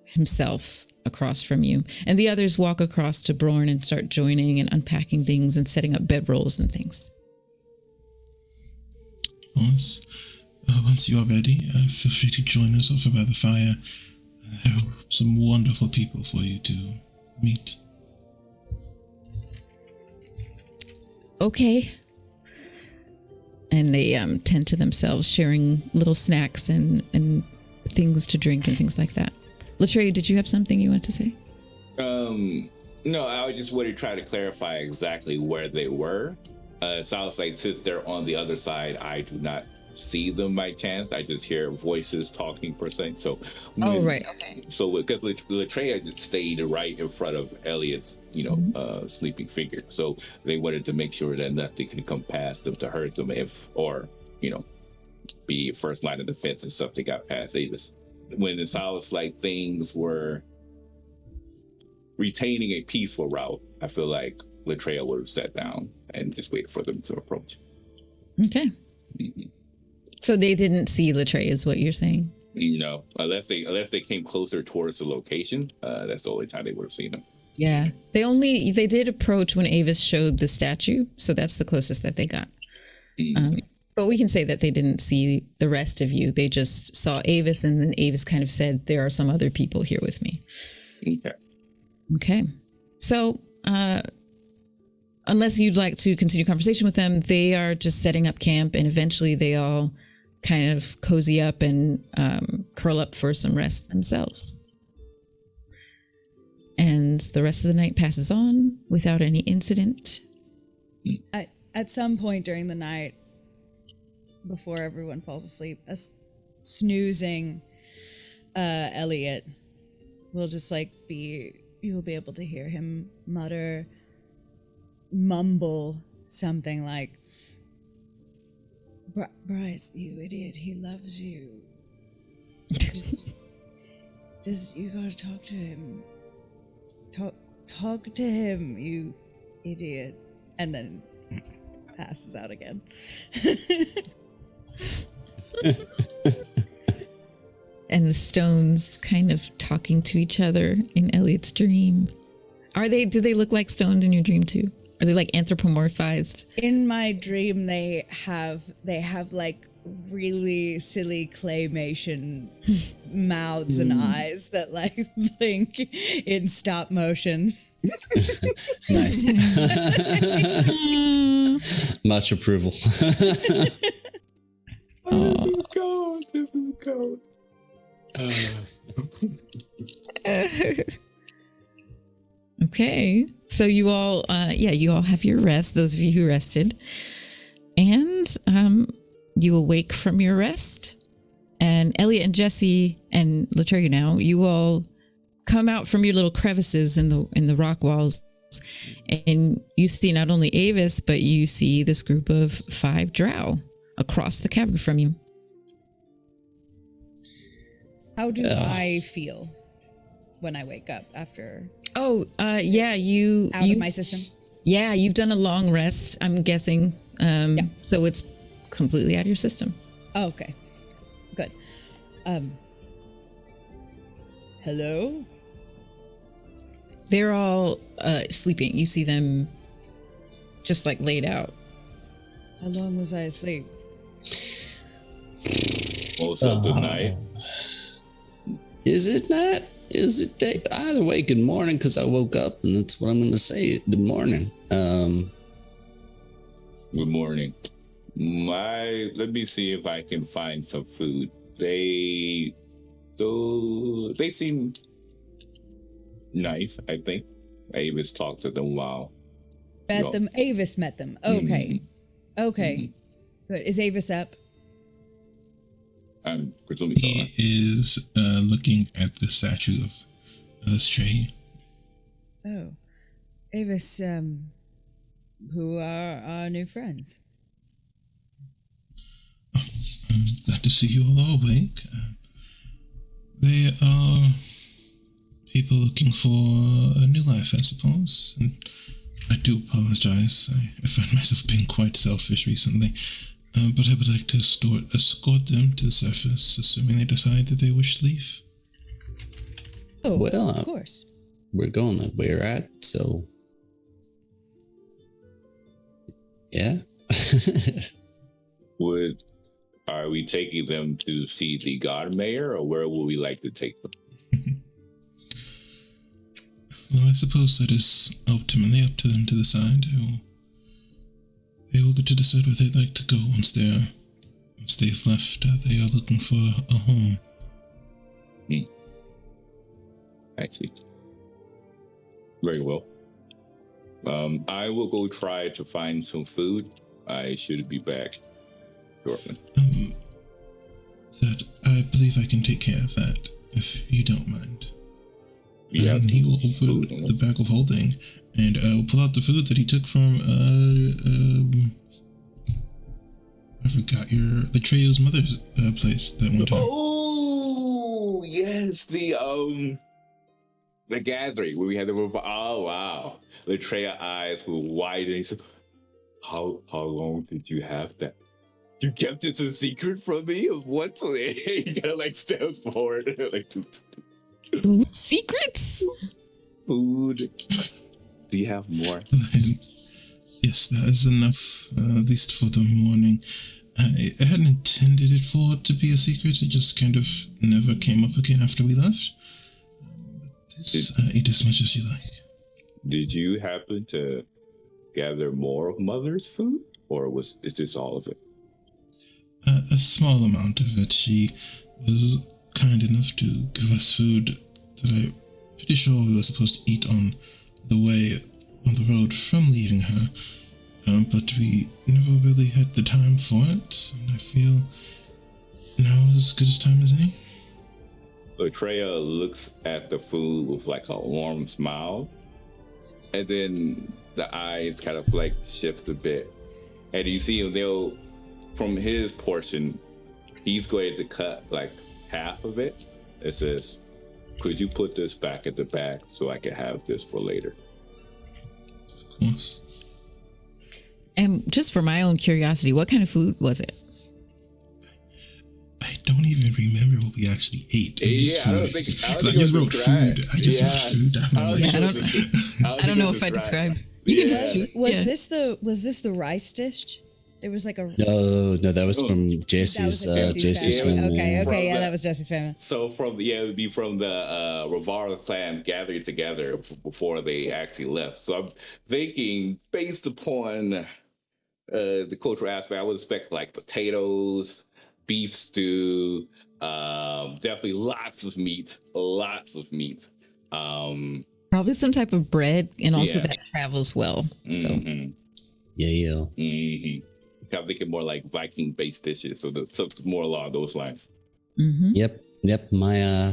himself across from you. And the others walk across to Brorn and start joining and unpacking things and setting up bedrolls and things. Once you are ready, feel free to join us over by the fire. There are some wonderful people for you to meet. Okay. And they tend to themselves, sharing little snacks and things to drink and things like that. Latreia, did you have something you wanted to say? No, I just wanted to try to clarify exactly where they were. So I was like, since they're on the other side, I do not see them by chance. I just hear voices talking per se. So right, okay. So because Latreia just stayed right in front of Elliot's, sleeping figure. So they wanted to make sure that nothing could come past them to hurt them be first line of defense if something got past Avis. When it sounds like things were retaining a peaceful route, I feel like Latreia would have sat down and just wait for them to approach. Okay. Mhm. So they didn't see Latreia, is what you're saying? No, unless they came closer towards the location, that's the only time they would have seen them. Yeah. They did approach when Avis showed the statue, so that's the closest that they got. But we can say that they didn't see the rest of you. They just saw Avis, and then Avis kind of said, there are some other people here with me. Okay. Okay. So, unless you'd like to continue conversation with them, they are just setting up camp, and eventually they all kind of cozy up and curl up for some rest themselves. And the rest of the night passes on without any incident. At some point during the night, before everyone falls asleep, a snoozing Elliot will just you'll be able to hear him mumble something like, Bryce, you idiot, he loves you. You gotta talk to him. Talk to him, you idiot. And then passes out again. And the stones kind of talking to each other in Elliot's dream. Do they look like stones in your dream too? Are they like anthropomorphized? In my dream, they have like really silly claymation mouths and eyes that like blink in stop motion. Nice. Much approval. This is gold. This is gold. Okay. So you all have your rest, those of you who rested. And you awake from your rest. And Elliot and Jesse and Latreia now, you all come out from your little crevices in the rock walls. And you see not only Avis, but you see this group of 5 drow across the cavern from you. How do I feel when I wake up after Oh, out of my system? Yeah, you've done a long rest, I'm guessing. So it's completely out of your system. Oh, okay. Good. Hello? They're all sleeping. You see them just like laid out. How long was I asleep? Most of the night. Is it not? Is it day? Either way, good morning, because I woke up and that's what I'm going to say. Good morning. Good morning. Let me see if I can find some food. They seem nice, I think. Avis talked to them while. Avis met them. Okay. Okay. Good. Is Avis up? I'm presuming so. He is looking at the statue of Estre. Oh. Avis, who are our new friends? I'm glad to see you all awake. They are people looking for a new life, I suppose. And I do apologize. I find myself being quite selfish recently. But I would like to escort them to the surface, assuming they decide that they wish to leave. Oh, well, of course. We're going that way, right? So, yeah. Are we taking them to see the God Mayor, or where would we like to take them? Well, I suppose that is ultimately up to them to decide. They will get to decide where they'd like to go once they've left. They are looking for a home. I see. Very well. I will go try to find some food. I should be back shortly. That I believe I can take care of that, if you don't mind. Yes. And he will open the bag of holding and will pull out the food that he took from I forgot Latreia's mother's place that one time. Oh yes, the gathering where we had the roof. Oh wow, Latreia eyes were wide and he said, How long did you have that? You kept it a secret from me? What? He kind of like steps forward. Like, Food secrets? food. Do you have more? Yes, that is enough, at least for the morning. I hadn't intended it for it to be a secret. It just kind of never came up again after we left. Eat as much as you like. Did you happen to gather more of Mother's food? Or is this all of it? A small amount of it. She was kind enough to give us food that I'm pretty sure we were supposed to eat on the way on the road from leaving her. But we never really had the time for it, and I feel now is as good a time as any. Atreya looks at the food with like a warm smile, and then the eyes kind of like shift a bit, and you see him. From his portion, he's going to cut like half of it. It says, "Could you put this back in the bag so I can have this for later?" Of course. And just for my own curiosity, what kind of food was it? I don't even remember what we actually ate. I don't think I just wrote food. I just wrote food. I don't know if I described. You can just choose. Was this the rice dish? There was like a No, that was from Jesse's family. Okay, that was Jesse's family. So it would be from the Rivara clan gathering together before they actually left. So I'm thinking, based upon the cultural aspect, I would expect like potatoes, beef stew, definitely lots of meat. Probably some type of bread, and also that travels well. So Yeah. Mm-hmm. I'm thinking more like Viking-based dishes, so more along those lines. Mm-hmm. Yep. My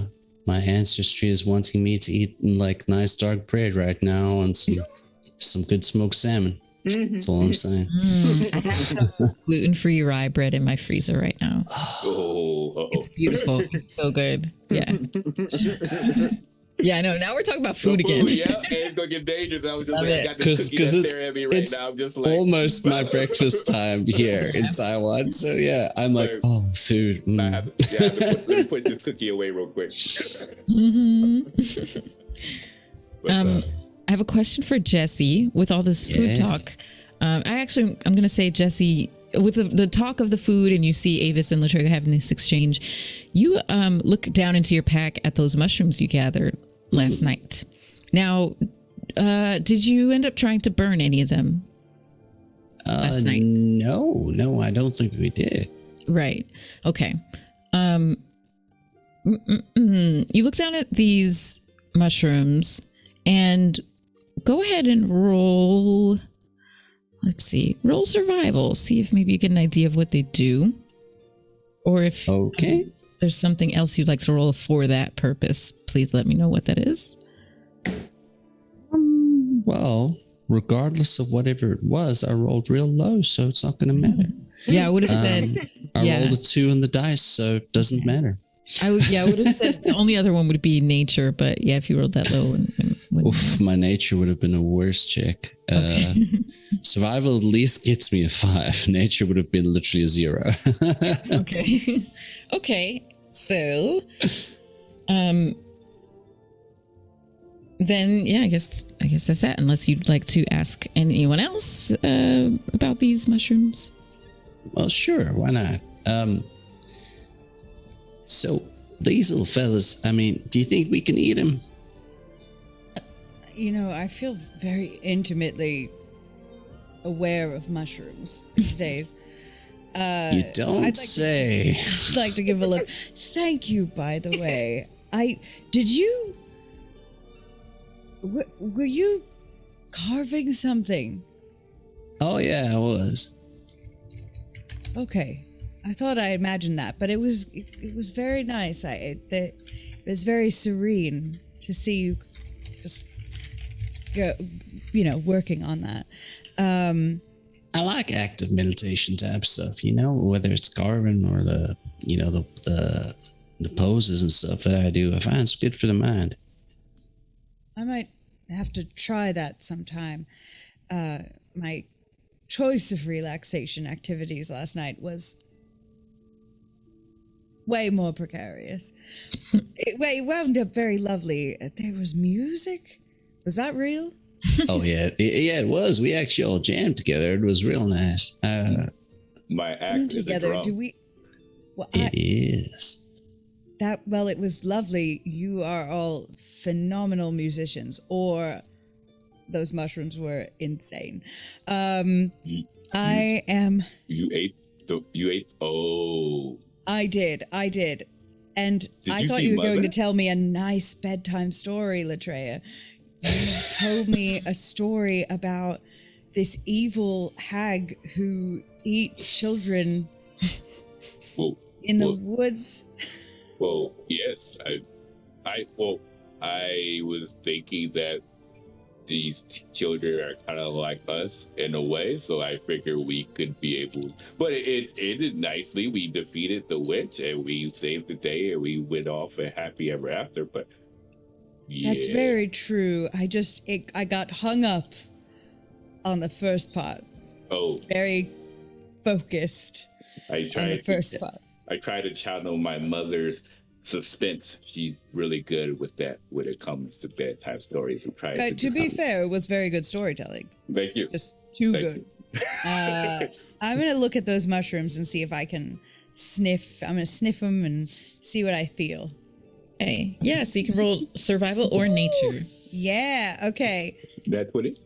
ancestry is wanting me to eat like nice dark bread right now and some good smoked salmon. That's all I'm saying. I have some gluten-free rye bread in my freezer right now. It's beautiful. It's so good. Yeah. Yeah, I know. Now we're talking about food again. Yeah, and it's gonna get dangerous. I was just like, got this cookie that's staring at me right now. I'm just like, almost my breakfast time here in Taiwan. So yeah, I'm like, oh, food. I have to put this cookie away real quick. I have a question for Jesse. With all this food talk, I'm going to say, Jesse, with the talk of the food, and you see Avis and Latrega having this exchange, you look down into your pack at those mushrooms you gathered last night. Now, did you end up trying to burn any of them last night? No, I don't think we did. Right. Okay. You look down at these mushrooms and go ahead and roll. Let's see. Roll survival. See if maybe you get an idea of what they do. Or if there's something else you'd like to roll for that purpose, please let me know what that is. Well, regardless of whatever it was, I rolled real low, so it's not going to matter. Yeah, I would have said... I rolled a 2 in the dice, so it doesn't matter. I would have said the only other one would be nature, but yeah, if you rolled that low... my nature would have been a worse check. Survival at least gets me a 5. Nature would have been literally a 0. Okay. So, then yeah, I guess that's that. Unless you'd like to ask anyone else about these mushrooms. Well, sure, why not? So these little fellas, I mean, do you think we can eat them? You know, I feel very intimately aware of mushrooms these days. You don't say. I'd like to give a look. Thank you, by the way. Were you carving something? Oh yeah, I was. Okay. I thought I imagined that, but it was very nice. It was very serene to see you just go, working on that. I like active meditation type stuff, whether it's carving or the poses and stuff that I do. I find it's good for the mind. I might have to try that sometime. My choice of relaxation activities last night was way more precarious. It wound up very lovely. There was music. Was that real? Oh yeah, it was. We actually all jammed together. It was real nice. My act is a Together, drum. do we? Well, It is. it was lovely. You are all phenomenal musicians, or those mushrooms were insane. I am. You ate. Oh. I did. And Did I you thought see you were going Mother? to tell me a nice bedtime story, Latreia. You told me a story about this evil hag who eats children Whoa. in the Whoa. woods. Well, yes. I was thinking that these children are kind of like us in a way, so I figured we could be able. But it ended nicely. We defeated the witch and we saved the day and we went off a happy ever after. But yeah, That's very true. I got hung up on the first part. Oh, Very focused I on the tried. first part. I try to channel my mother's suspense. She's really good with that when it comes to bedtime stories. I'm trying To be fair, it was very good storytelling. Thank you. Just too Thank good. I'm going to look at those mushrooms and see if I can sniff. I'm going to sniff them and see what I feel. Hey, yeah, so you can roll survival or nature. Yeah, okay. That 20?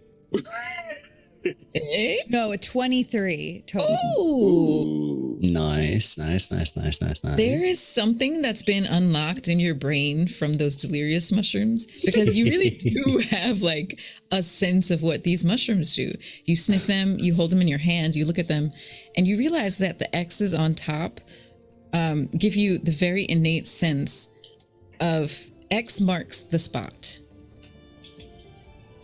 Eh? No, a 23 total. Ooh. Ooh. Nice. There is something that's been unlocked in your brain from those delirious mushrooms, because you really do have like a sense of what these mushrooms do. You sniff them, you hold them in your hand, you look at them, and you realize that the X's on top give you the very innate sense of X marks the spot.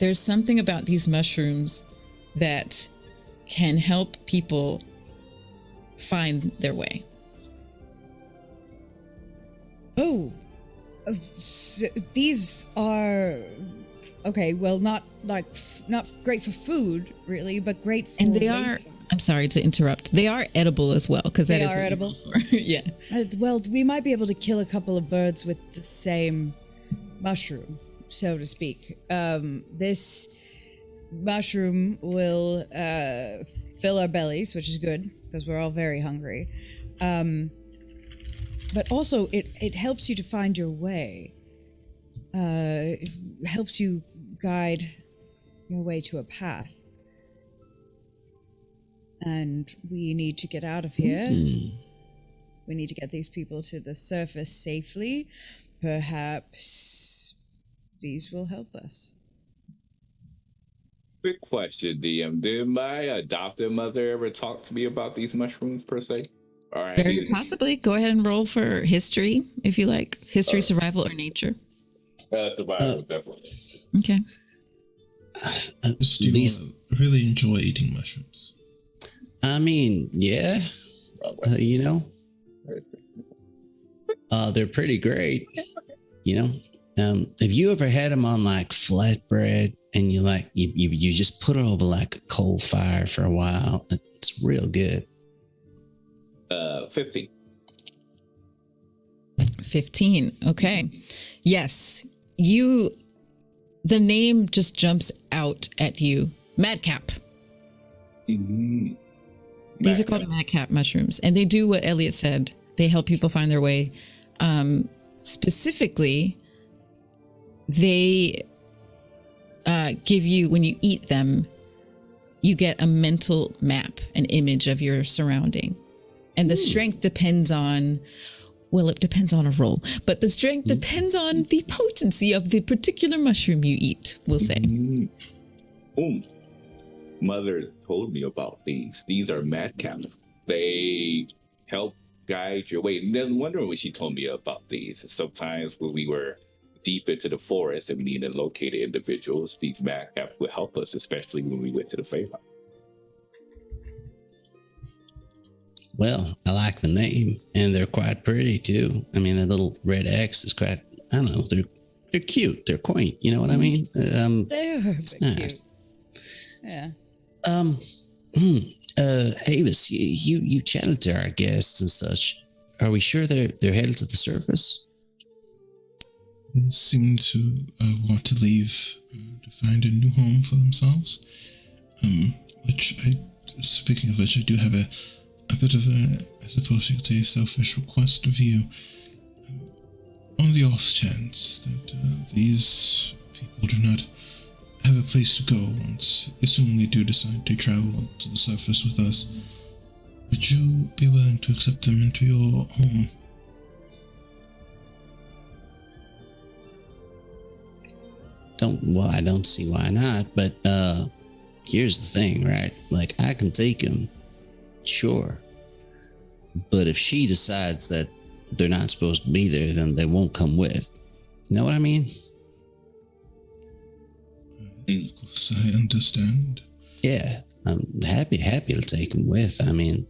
There's something about these mushrooms that can help people find their way. Oh, so these are okay. Well, not great for food, really, but great for. And they are, I'm sorry to interrupt, they are edible as well, because that They is are what you edible? roll for. Yeah. Well, we might be able to kill a couple of birds with the same mushroom, so to speak. This mushroom will fill our bellies, which is good because we're all very hungry. But also, it helps you to find your way. It helps you guide your way to a path. And we need to get out of here. We need to get these people to the surface safely. Perhaps these will help us. Quick question, DM. Did my adopted mother ever talk to me about these mushrooms per se? All right. Very possibly. Go ahead and roll for history if you like. History, survival, or nature. Survival, definitely. Okay. Do you really enjoy eating mushrooms? I mean, yeah, you know, they're pretty great. You know, have you ever had them on like flatbread and you like you just put it over like a coal fire for a while? It's real good. 15. 15. Okay. Yes. The name just jumps out at you. Madcap. Mm-hmm. These are called Madcap mushrooms, and they do what Elliot said. They help people find their way. Specifically, they give you, when you eat them, you get a mental map, an image of your surrounding. And the strength depends on, well, it depends on a roll, but the strength depends on the potency of the particular mushroom you eat, we'll say. Mother told me about these. These are madcap. They help guide your way. No wonder when she told me about these. Sometimes when we were deep into the forest and we needed to locate individuals, these madcap would help us, especially when we went to the Faerun. Well, I like the name, and they're quite pretty too. I mean, the little red X is quite. I don't know. They're cute. They're quaint. You know what I mean? They're It's nice. cute. Yeah. Avis, you chatted to our guests and such. Are we sure they're headed to the surface? They seem to want to leave to find a new home for themselves. Speaking of which, I do have a bit of I suppose you could say, a selfish request of you. On the off chance that these people do not have a place to go once, assuming they do decide to travel to the surface with us, would you be willing to accept them into your home? I don't see why not, but here's the thing, right? Like, I can take him, sure. But if she decides that they're not supposed to be there, then they won't come with. You know what I mean? Of course, I understand. Yeah, I'm happy to take him with. I mean,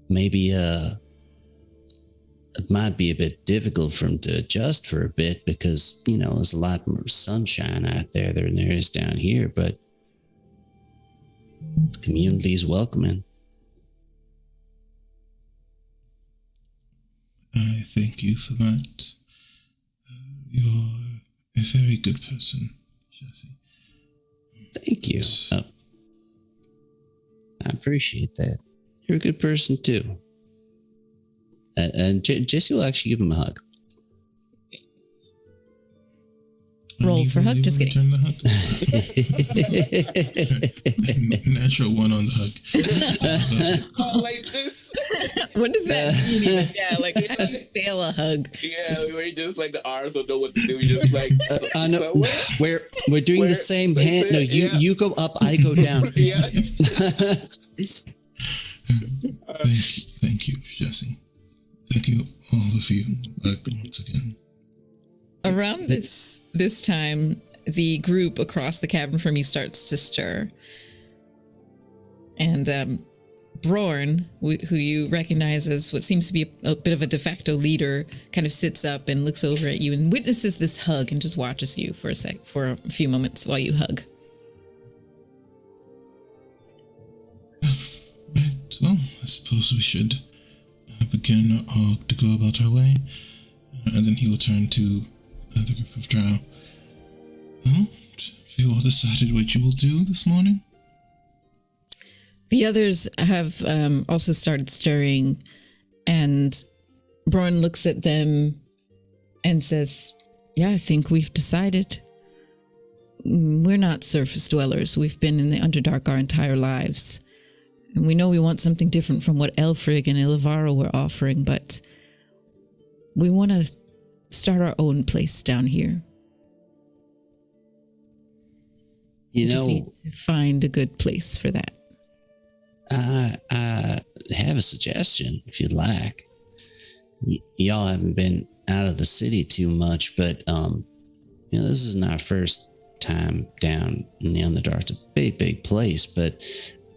maybe it might be a bit difficult for him to adjust for a bit because, there's a lot more sunshine out there than there is down here, but the community is welcoming. I thank you for that. You're a very good person, Jesse. Thank you. I appreciate that. You're a good person too. And Jesse will actually give him a hug. Roll for hug. Just kidding. The hug? Natural one on the hug. Like this. What does that mean? Yeah, like how do you fail a hug? Yeah, we're just like the arms don't know what to do. Just like I know we're doing the same hand. No, you go up, I go down. Yeah. Thank you, Jesse. Thank you, all of you, once again. Around this time, the group across the cavern from you starts to stir. And Brorn, who you recognize as what seems to be a bit of a de facto leader, kind of sits up and looks over at you and witnesses this hug and just watches you for a few moments while you hug. Right, well, I suppose we should begin to go about our way. And then he will turn to the group of drow. Well, have you all decided what you will do this morning? The others have also started stirring, and Brorn looks at them and says, yeah, I think we've decided. We're not surface dwellers. We've been in the Underdark our entire lives. And we know we want something different from what Elfrig and Ilivara were offering, but we want to start our own place down here. We just need to find a good place for that. I have a suggestion, if you'd like. Y'all haven't been out of the city too much, but this isn't our first time down in the Underdark. It's a big place, but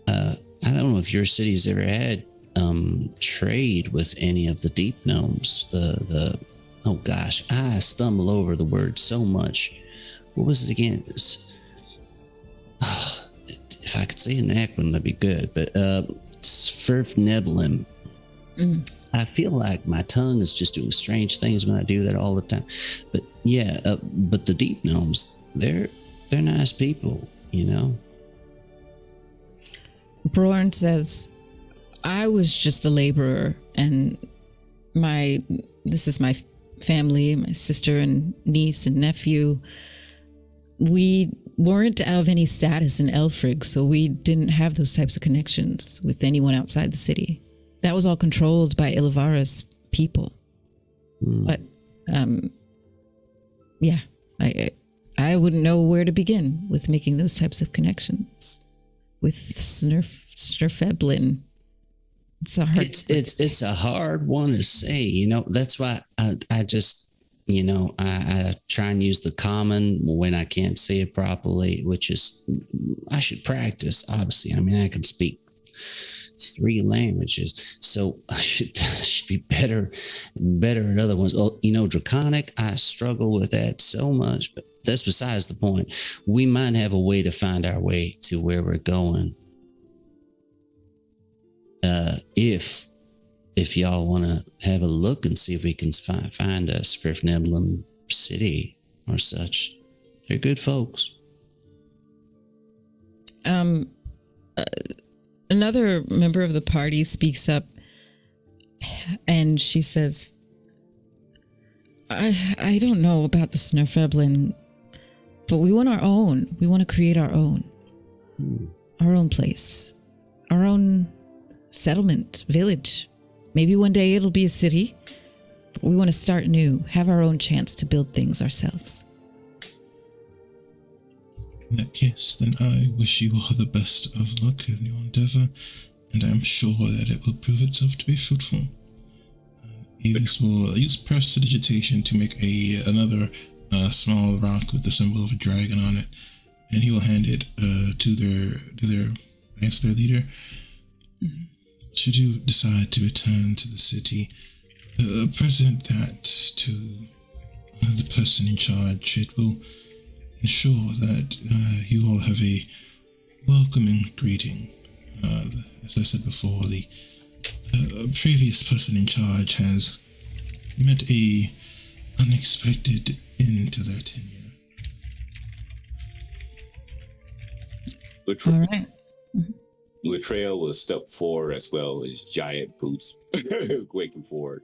I don't know if your city's ever had trade with any of the deep gnomes. Oh gosh, I stumble over the word so much. What was it again? If I could say an acronym, that'd be good. But Sverfneblim. I feel like my tongue is just doing strange things when I do that all the time. But yeah, but the deep gnomes, they're nice people, Brorn says, I was just a laborer, and this is my family, my sister and niece and nephew. We weren't of any status in Elfrig, so we didn't have those types of connections with anyone outside the city. That was all controlled by Ilivara's people. But, yeah, I wouldn't know where to begin with making those types of connections with Snurfeblin. It's a hard one to say, that's why I just, I try and use the common when I can't say it properly, which is, I should practice, obviously. I mean, I can speak 3 languages, so I should be better at other ones. Well, Draconic, I struggle with that so much, but that's besides the point. We might have a way to find our way to where we're going. If y'all want to have a look and see if we can find a Svirfneblin city or such. They're good folks. Another member of the party speaks up and she says, I don't know about the Svirfneblin, but we want our own. We want to create our own. Our own place. Our own settlement, village. Maybe one day it'll be a city. But we want to start new, have our own chance to build things ourselves. In that case, then I wish you all the best of luck in your endeavor, and I'm sure that it will prove itself to be fruitful. Ellis will use prestidigitation to make another small rock with the symbol of a dragon on it, and he will hand it to their leader. Mm-hmm. Should you decide to return to the city, present that to the person in charge. It will ensure that you all have a welcoming greeting. As I said before, the previous person in charge has met a unexpected end to their tenure. All right. Mm-hmm. Latrell will step forward as well, his giant boots quaking forward.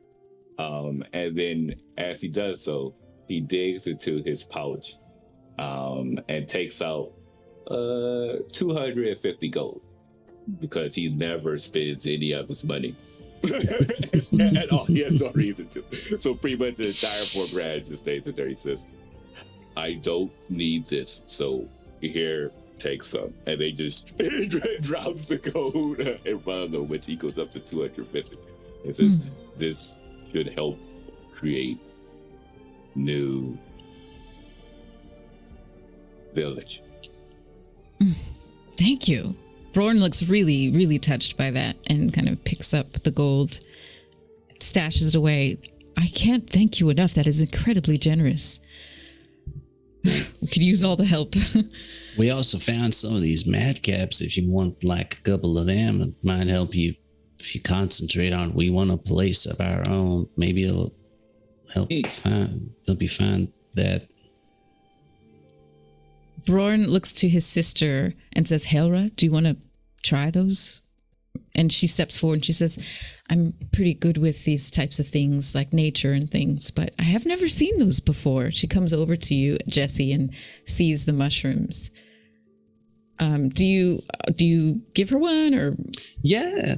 And then as he does so, he digs into his pouch and takes out 250 gold, because he never spends any of his money at all. He has no reason to. So pretty much the entire 4 grand just stays in there. He says, I don't need this, so here, take some. And they just drops the gold in front of them, which equals up to 250. It says, this should help create new village. Thank you. Bjorn looks really, really touched by that and kind of picks up the gold, stashes it away. I can't thank you enough. That is incredibly generous. We could use all the help. We also found some of these madcaps. If you want like a couple of them, it might help you if you concentrate on we want a place of our own. Maybe it'll help help you find that. Bjorn looks to his sister and says, Helra, do you want to try those? And she steps forward and she says, I'm pretty good with these types of things like nature and things, but I have never seen those before. She comes over to you, Jesse, and sees the mushrooms. Do you give her one or? Yeah.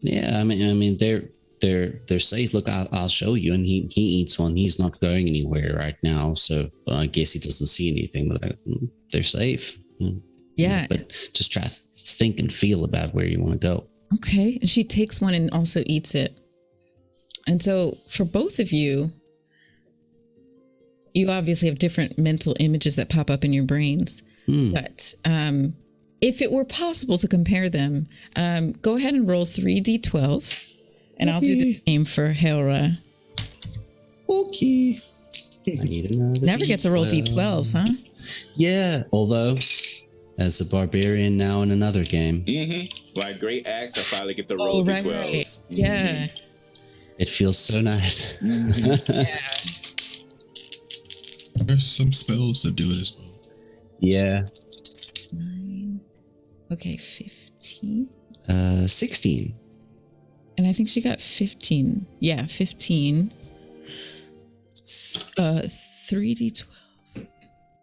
I mean, they're safe. Look, I'll show you. And he eats one. He's not going anywhere right now, so I guess he doesn't see anything. But they're safe. Yeah. But just try to think and feel about where you want to go. Okay. And she takes one and also eats it. And so for both of you, you obviously have different mental images that pop up in your brains. But if it were possible to compare them, go ahead and roll 3d12. And I'll do the same for Helra. Okay. I need another. Never get to roll d12s, huh? Yeah. Although, as a barbarian now in another game. Like Great Axe, I finally get to roll d12s. Right. Yeah. It feels so nice. Yeah. There's some spells that do it as well. Yeah. 9. Okay, 15. 16. And I think she got 15. Yeah, 15. 3d12.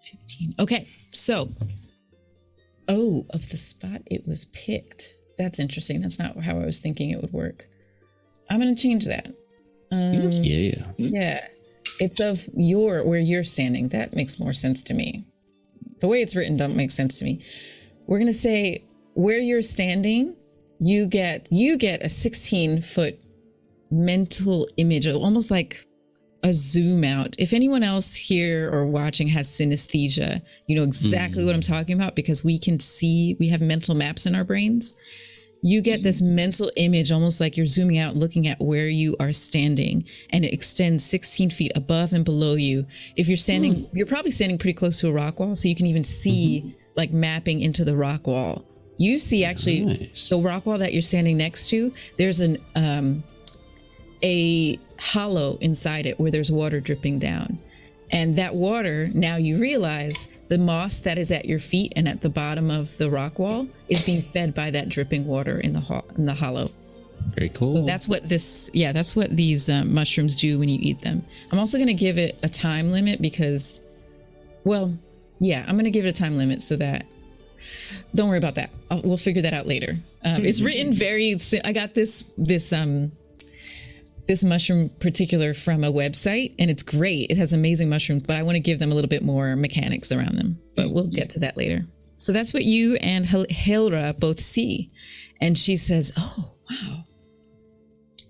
15. Okay, so. Of the spot it was picked. That's interesting. That's not how I was thinking it would work. I'm going to change that. Yeah. It's of where you're standing. That makes more sense to me. The way it's written don't make sense to me. We're going to say where you're standing, you get a 16-foot mental image, almost like a zoom out. If anyone else here or watching has synesthesia, you know exactly what I'm talking about, because we have mental maps in our brains. you get this mental image, almost like you're zooming out, looking at where you are standing, and it extends 16 feet above and below you. If you're standing, you're probably standing pretty close to a rock wall, so you can even see like mapping into the rock wall. You see actually the rock wall that you're standing next to, there's a hollow inside it where there's water dripping down. And that water, now you realize the moss that is at your feet and at the bottom of the rock wall is being fed by that dripping water in the hollow. Very cool. So that's what these mushrooms do when you eat them. I'm also going to give it a time limit because, I'm going to give it a time limit so that, don't worry about that. We'll figure that out later. It's written I got this mushroom particular from a website, and it's great. It has amazing mushrooms, but I want to give them a little bit more mechanics around them, but we'll get to that later. So that's what you and Helra both see. And she says, oh, wow.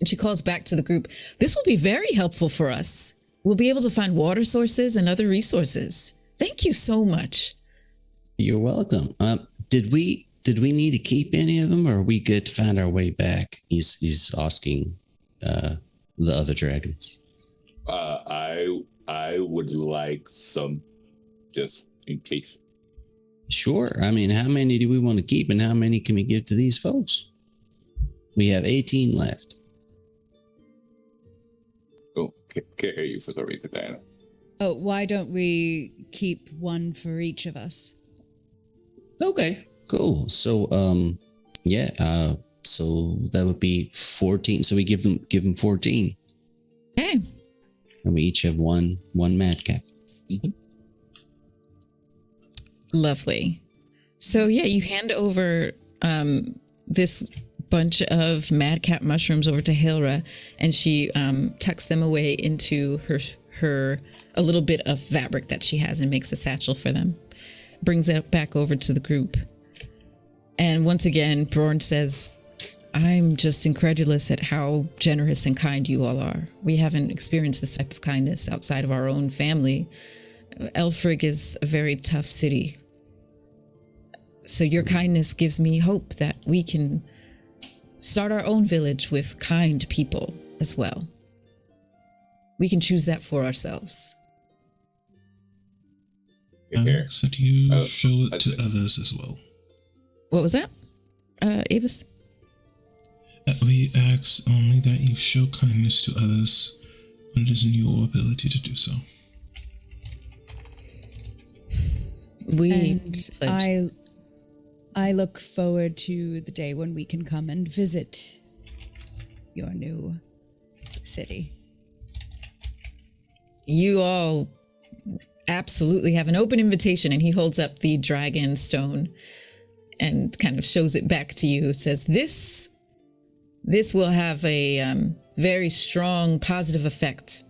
And she calls back to the group. This will be very helpful for us. We'll be able to find water sources and other resources. Thank you so much. You're welcome. Did we need to keep any of them, or are we good to find our way back? He's asking the other dragons. I would like some, just in case. Sure. I mean, how many do we want to keep, and how many can we give to these folks? We have 18 left. Oh, can't hear you for some reason, Diana. Oh, why don't we keep one for each of us? Okay, cool. So, so that would be 14. So we give them 14. Okay. And we each have one madcap. Mm-hmm. Lovely. So you hand over this bunch of madcap mushrooms over to Hilra, and she tucks them away into her a little bit of fabric that she has and makes a satchel for them. Brings it back over to the group. And once again, Bjorn says, I'm just incredulous at how generous and kind you all are. We haven't experienced this type of kindness outside of our own family. Elfrig is a very tough city. So your kindness gives me hope that we can start our own village with kind people as well. We can choose that for ourselves. So do you show it to others as well? What was that, Avis? We ask only that you show kindness to others when it is in your ability to do so. I look forward to the day when we can come and visit your new city. You all absolutely have an open invitation, and he holds up the dragon stone and kind of shows it back to you. Says, this will have a very strong positive effect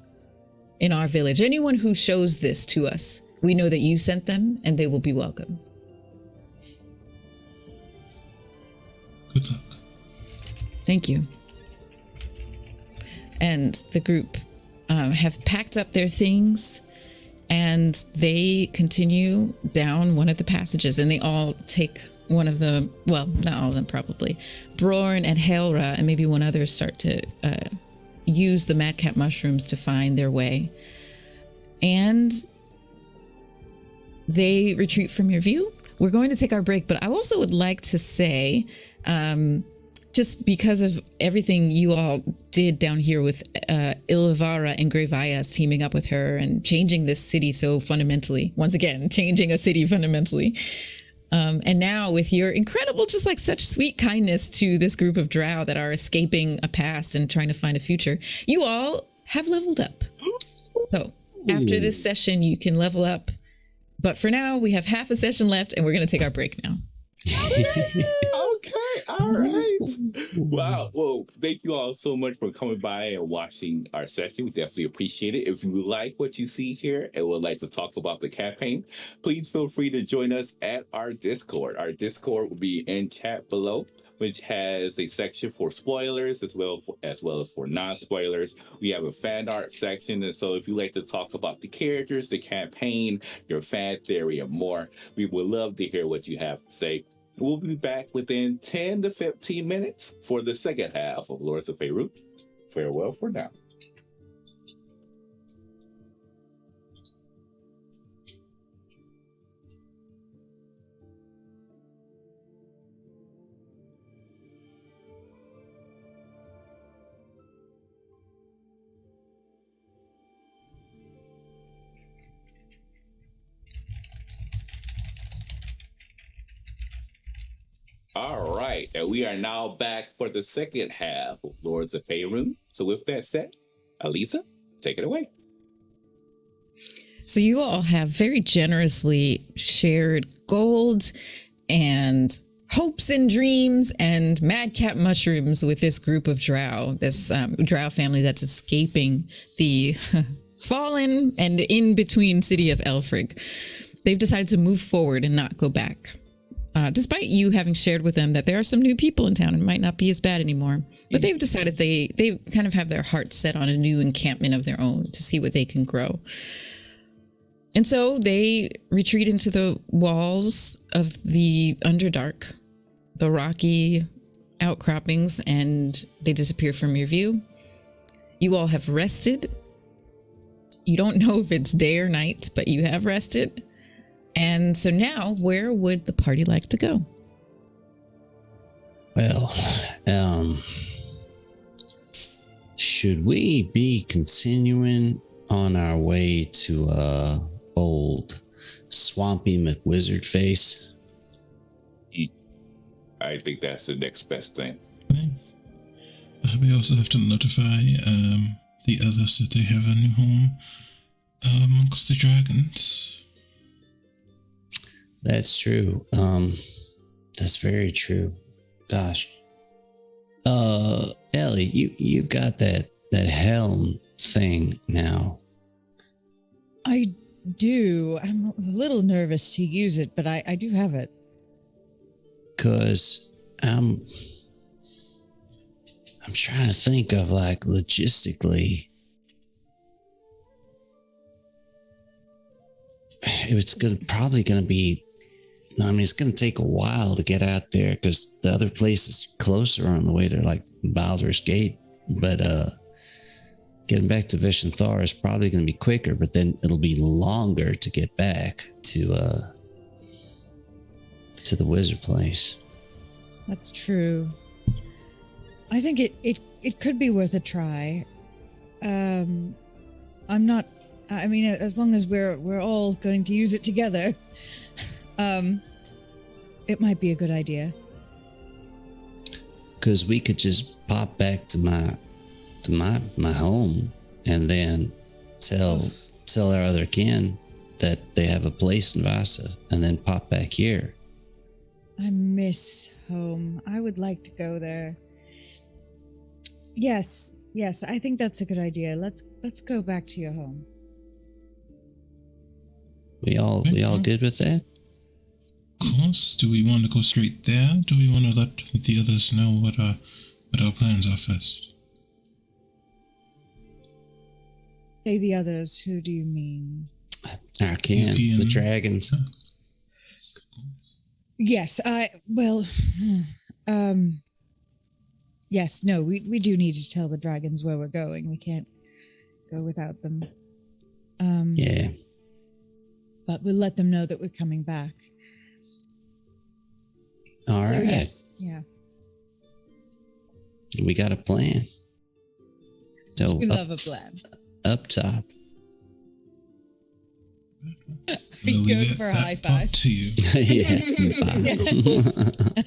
in our village. Anyone who shows this to us, we know that you sent them, and they will be welcome. Good luck. Thank you. And the group have packed up their things, and they continue down one of the passages, and they all take one of the, well, not all of them probably. Bjorn and Helra and maybe one other start to use the madcap mushrooms to find their way. And they retreat from your view. We're going to take our break, but I also would like to say, just because of everything you all did down here with Ilivara and Grevayas teaming up with her and changing this city so fundamentally, once again, changing a city fundamentally. And now with your incredible, just like such sweet kindness to this group of drow that are escaping a past and trying to find a future, you all have leveled up. So after this session, you can level up. But for now, we have half a session left, and we're going to take our break now. Okay, all right. Wow. Well, thank you all so much for coming by and watching our session. We definitely appreciate it. If you like what you see here and would like to talk about the campaign, please feel free to join us at our Discord. Our Discord will be in chat below, which has a section for spoilers as well as for non-spoilers. We have a fan art section, and so if you like to talk about the characters, the campaign, your fan theory, and more, we would love to hear what you have to say. We'll be back within 10 to 15 minutes for the second half of Lords of Faerun. Farewell for now. All right, and we are now back for the second half of Lords of Faerun. So with that said, Alisa, take it away. So you all have very generously shared gold and hopes and dreams and madcap mushrooms with this group of drow, this drow family that's escaping the fallen and in between city of Elfrig. They've decided to move forward and not go back. Despite you having shared with them that there are some new people in town and might not be as bad anymore. But they've decided they kind of have their hearts set on a new encampment of their own to see what they can grow. And so they retreat into the walls of the Underdark, the rocky outcroppings, and they disappear from your view. You all have rested. You don't know if it's day or night, but you have rested. And so now, where would the party like to go? Well, should we be continuing on our way to old Swampy McWizardface? I think that's the next best thing. Okay. We also have to notify the others that they have a new home amongst the dragons. That's true. That's very true. Gosh. Ellie, you've got that helm thing now. I do. I'm a little nervous to use it, but I do have it. 'Cause I'm trying to think of like logistically. It's probably gonna be. I mean, it's gonna take a while to get out there because the other place is closer on the way to like Baldur's Gate. But getting back to Vishanthar is probably gonna be quicker. But then it'll be longer to get back to the wizard place. That's true. I think it could be worth a try. I'm not. I mean, as long as we're all going to use it together, it might be a good idea. Because we could just pop back to my home and then tell our other kin that they have a place in Vasa, and then pop back here. I miss home. I would like to go there. Yes, I think that's a good idea. Let's go back to your home. We all good with that? Of course. Do we want to go straight there? Do we want to let the others know what our plans are first? Say the others. Who do you mean? Our kin, the dragons. Yes, yes, no, we do need to tell the dragons where we're going. We can't go without them. Yeah. But we'll let them know that we're coming back. All right. Yes, yeah. We got a plan. So We love a plan. Up top. We go for a high five. To you. Yeah.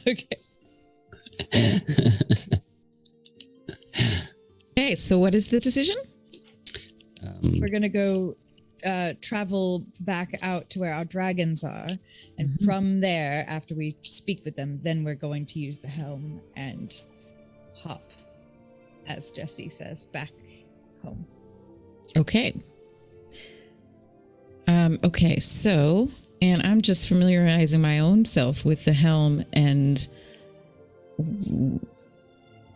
Okay. Okay, so what is the decision? We're gonna go travel back out to where our dragons are, and from there, after we speak with them, then we're going to use the helm and hop, as Jesse says, back home. Okay. Okay, so, and I'm just familiarizing my own self with the helm, and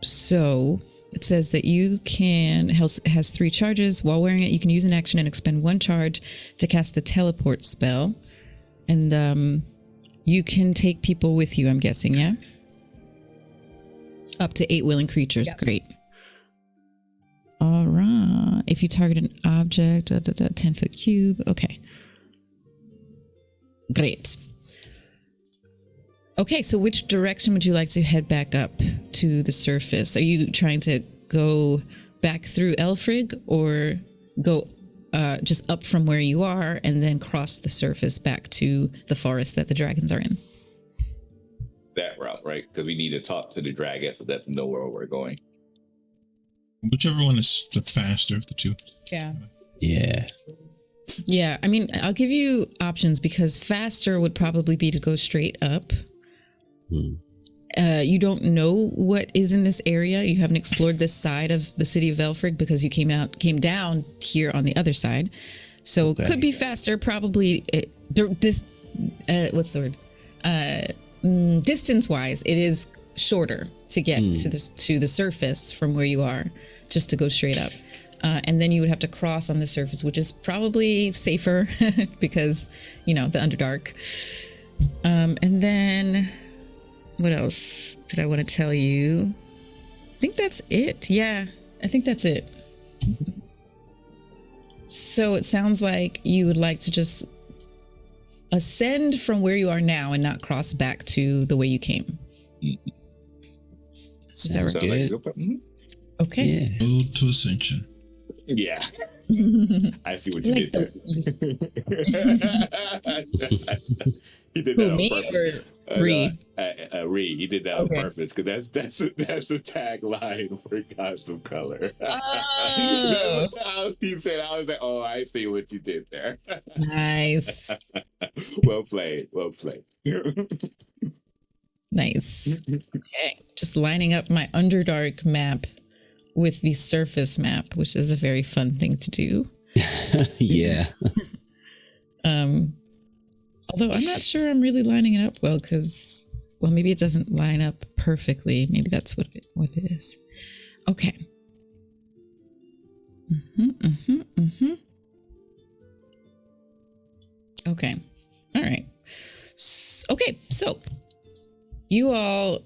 so it says that you can, has 3 charges. While wearing it, you can use an action and expend 1 charge to cast the teleport spell. And You can take people with you, I'm guessing, yeah? Up to 8 willing creatures. Yep. Great. All right. If you target an object, 10-foot cube. Okay. Great. Okay, so which direction would you like to head back up to the surface? Are you trying to go back through Elfrig or go just up from where you are and then cross the surface back to the forest that the dragons are in? That route, right? Because we need to talk to the dragons so that they know where we're going. Whichever one is the faster of the two. Yeah. Yeah. Yeah, I mean, I'll give you options because faster would probably be to go straight up. You don't know what is in this area. You haven't explored this side of the city of Elfrig because you came down here on the other side. So Okay. could be faster, probably. What's the word? Distance-wise, it is shorter to get to the surface from where you are, just to go straight up. And then you would have to cross on the surface, which is probably safer because, the Underdark. And then what else did I want to tell you? I think that's it. Yeah, I think that's it. So it sounds like you would like to just ascend from where you are now and not cross back to the way you came. Sounds Sound like good. a good- mhm. Okay. Yeah. Road to Ascension. Yeah. I see what you Like did there. He did Who, that on me purpose. or Ree? Ree, he did that on Okay. purpose because that's a tagline for Gods of Color. Oh. He said, I was like, oh, I see what you did there. Nice. Well played. Well played. Nice. Okay. Just lining up my Underdark map with the surface map, which is a very fun thing to do. Yeah. Although I'm not sure I'm really lining it up well because, maybe it doesn't line up perfectly. Maybe that's what it is. Okay. Okay. All right. Okay. So you all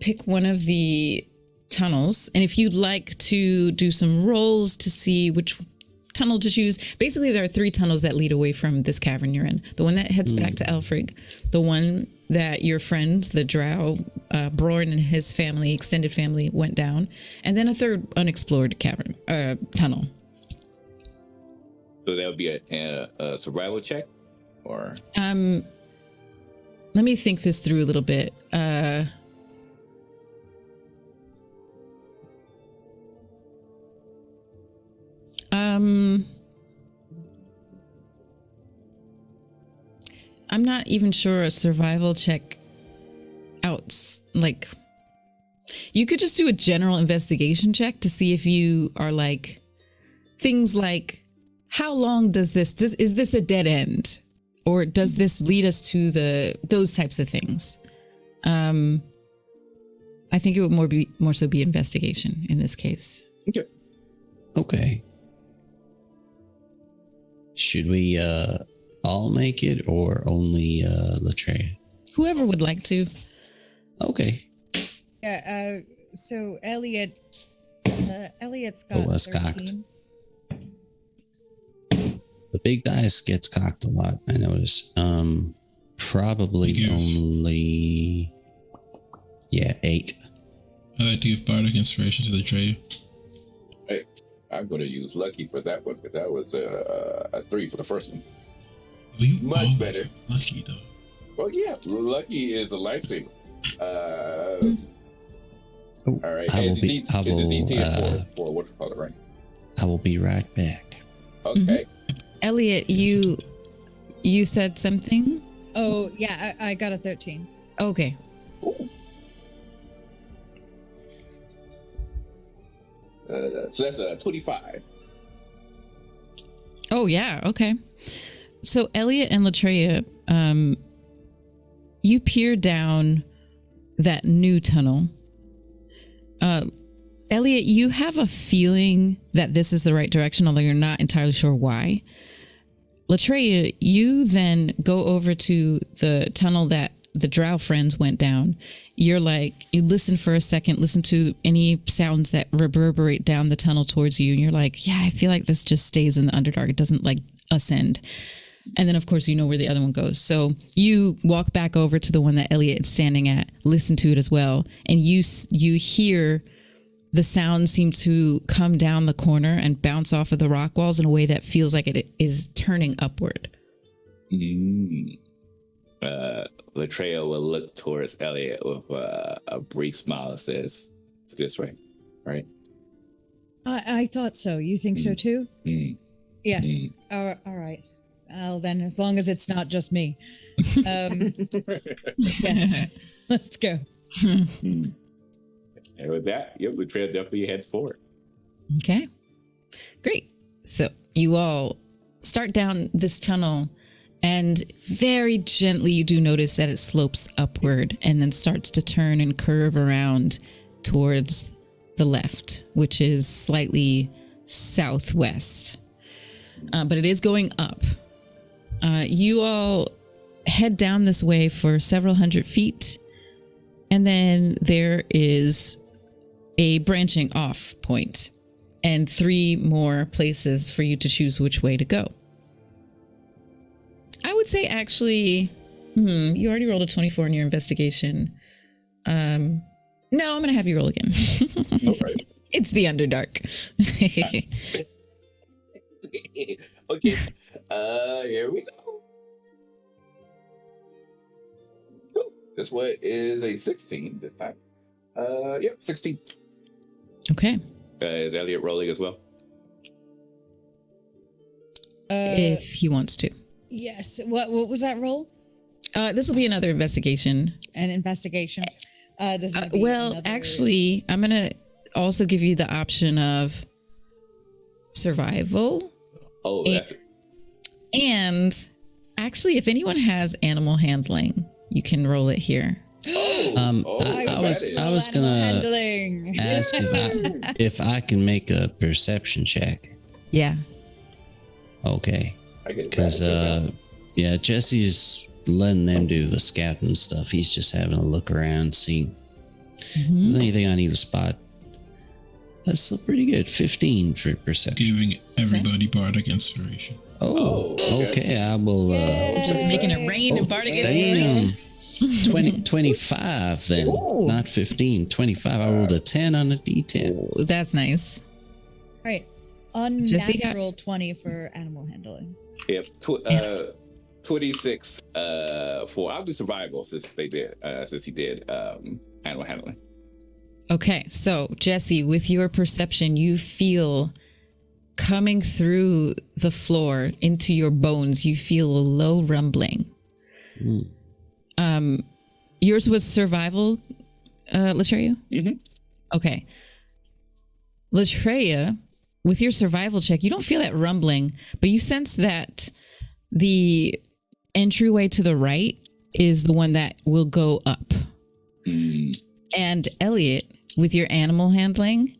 pick one of the tunnels, and if you'd like to do some rolls to see which tunnel to choose, basically there are 3 tunnels that lead away from this cavern you're in. The one that heads back to Elfrig, the one that your friend, the drow, Brorn and his family, extended family, went down, and then a third unexplored cavern tunnel. So that would be a survival check? Or Let me think this through a little bit. I'm not even sure a survival check you could just do a general investigation check to see if you are things like, how long is this a dead end? Or does this lead us to those types of things? I think it would more so be investigation in this case. okay. Okay. Should we all make it or only Latreia? Whoever would like to. Okay. Yeah. So Elliot's got Oh, that's 13. The big dice gets cocked a lot, I notice. Probably Give. only 8. I like to give Bardic Inspiration to the tray. Hey, I'm going to use Lucky for that one because that was a 3 for the first one. Well, you Much always better. are lucky though. Well, yeah, Lucky is a lifesaver. All right. I will It's a be- D- I it's a will, D10 for what you call it, right? I will be right back. Okay. Elliot, you said something? Oh, yeah. I got a 13. Okay. Ooh. So that's a 25. Oh, yeah. Okay. So Elliot and Latreia, you peer down that new tunnel. Elliot, you have a feeling that this is the right direction, although you're not entirely sure why. Latreia, you then go over to the tunnel that the Drow friends went down. You're like, you listen for a second, listen to any sounds that reverberate down the tunnel towards you. And you're like, yeah, I feel like this just stays in the Underdark. It doesn't like ascend. And then, of course, you know where the other one goes. So you walk back over to the one that Elliot is standing at, listen to it as well. And you hear the sound seem to come down the corner and bounce off of the rock walls in a way that feels like it is turning upward. Latreia will look towards Elliot with a brief smile and says, it's this way, right? I thought so. You think so too? Yeah. All right. Well, then, as long as it's not just me. Yes. Let's go. And with that, Latreia definitely heads forward. Okay. Great. So you all start down this tunnel, and very gently you do notice that it slopes upward and then starts to turn and curve around towards the left, which is slightly southwest. But it is going up. You all head down this way for several hundred feet, and then there is a branching off point and 3 more places for you to choose which way to go. I would say actually, you already rolled a 24 in your investigation. No, I'm going to have you roll again. Right. It's the Underdark. Okay. Here we go. This one is a 16 this time. 16. Okay. Is Elliot rolling as well? If he wants to. Yes. What was that roll? This will be another investigation. An investigation. This is actually, I'm going to also give you the option of survival. Oh, that's it. And actually, if anyone has animal handling, you can roll it here. I was gonna ask if I can make a perception check. Yeah. Okay. Because Jesse's letting them do the scouting stuff. He's just having a look around, see if there's anything I need to spot. That's still pretty good. 15 for perception. Giving everybody bardic inspiration. Oh, okay. I will. Just making it rain and bardic Damn. 25 then. Ooh. Not 15. 25. I rolled a 10 on a d10. Ooh, that's nice. All right. Unnatural 20 for animal handling. Yep. 26 for I'll do survival since he did animal handling. Okay, so Jesse, with your perception, you feel coming through the floor into your bones, you feel a low rumbling. Yours was survival, Latreia? Mm-hmm. Okay. Latreia, with your survival check, you don't feel that rumbling, but you sense that the entryway to the right is the one that will go up. And Elliot, with your animal handling,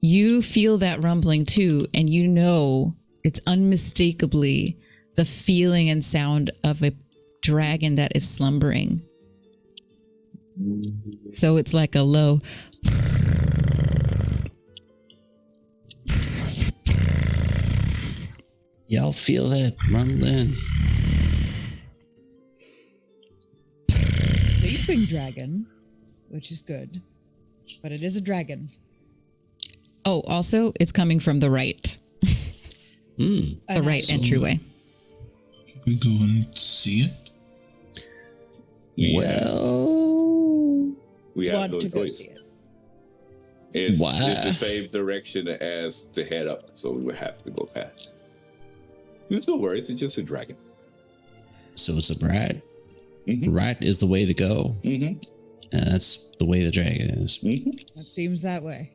you feel that rumbling too, and you know it's unmistakably the feeling and sound of a dragon that is slumbering. So it's like a low. Y'all feel that rumbling? Sleeping dragon, which is good, but it is a dragon. Oh, also, it's coming from the right. The right entryway. Should we go and see it? Well, we have no to go choice. see it. It's the same direction as to head up, so we would have to go past. There's no worries, it's just a dragon. So it's a rat. Right is the way to go. That's the way the dragon is. That seems that way.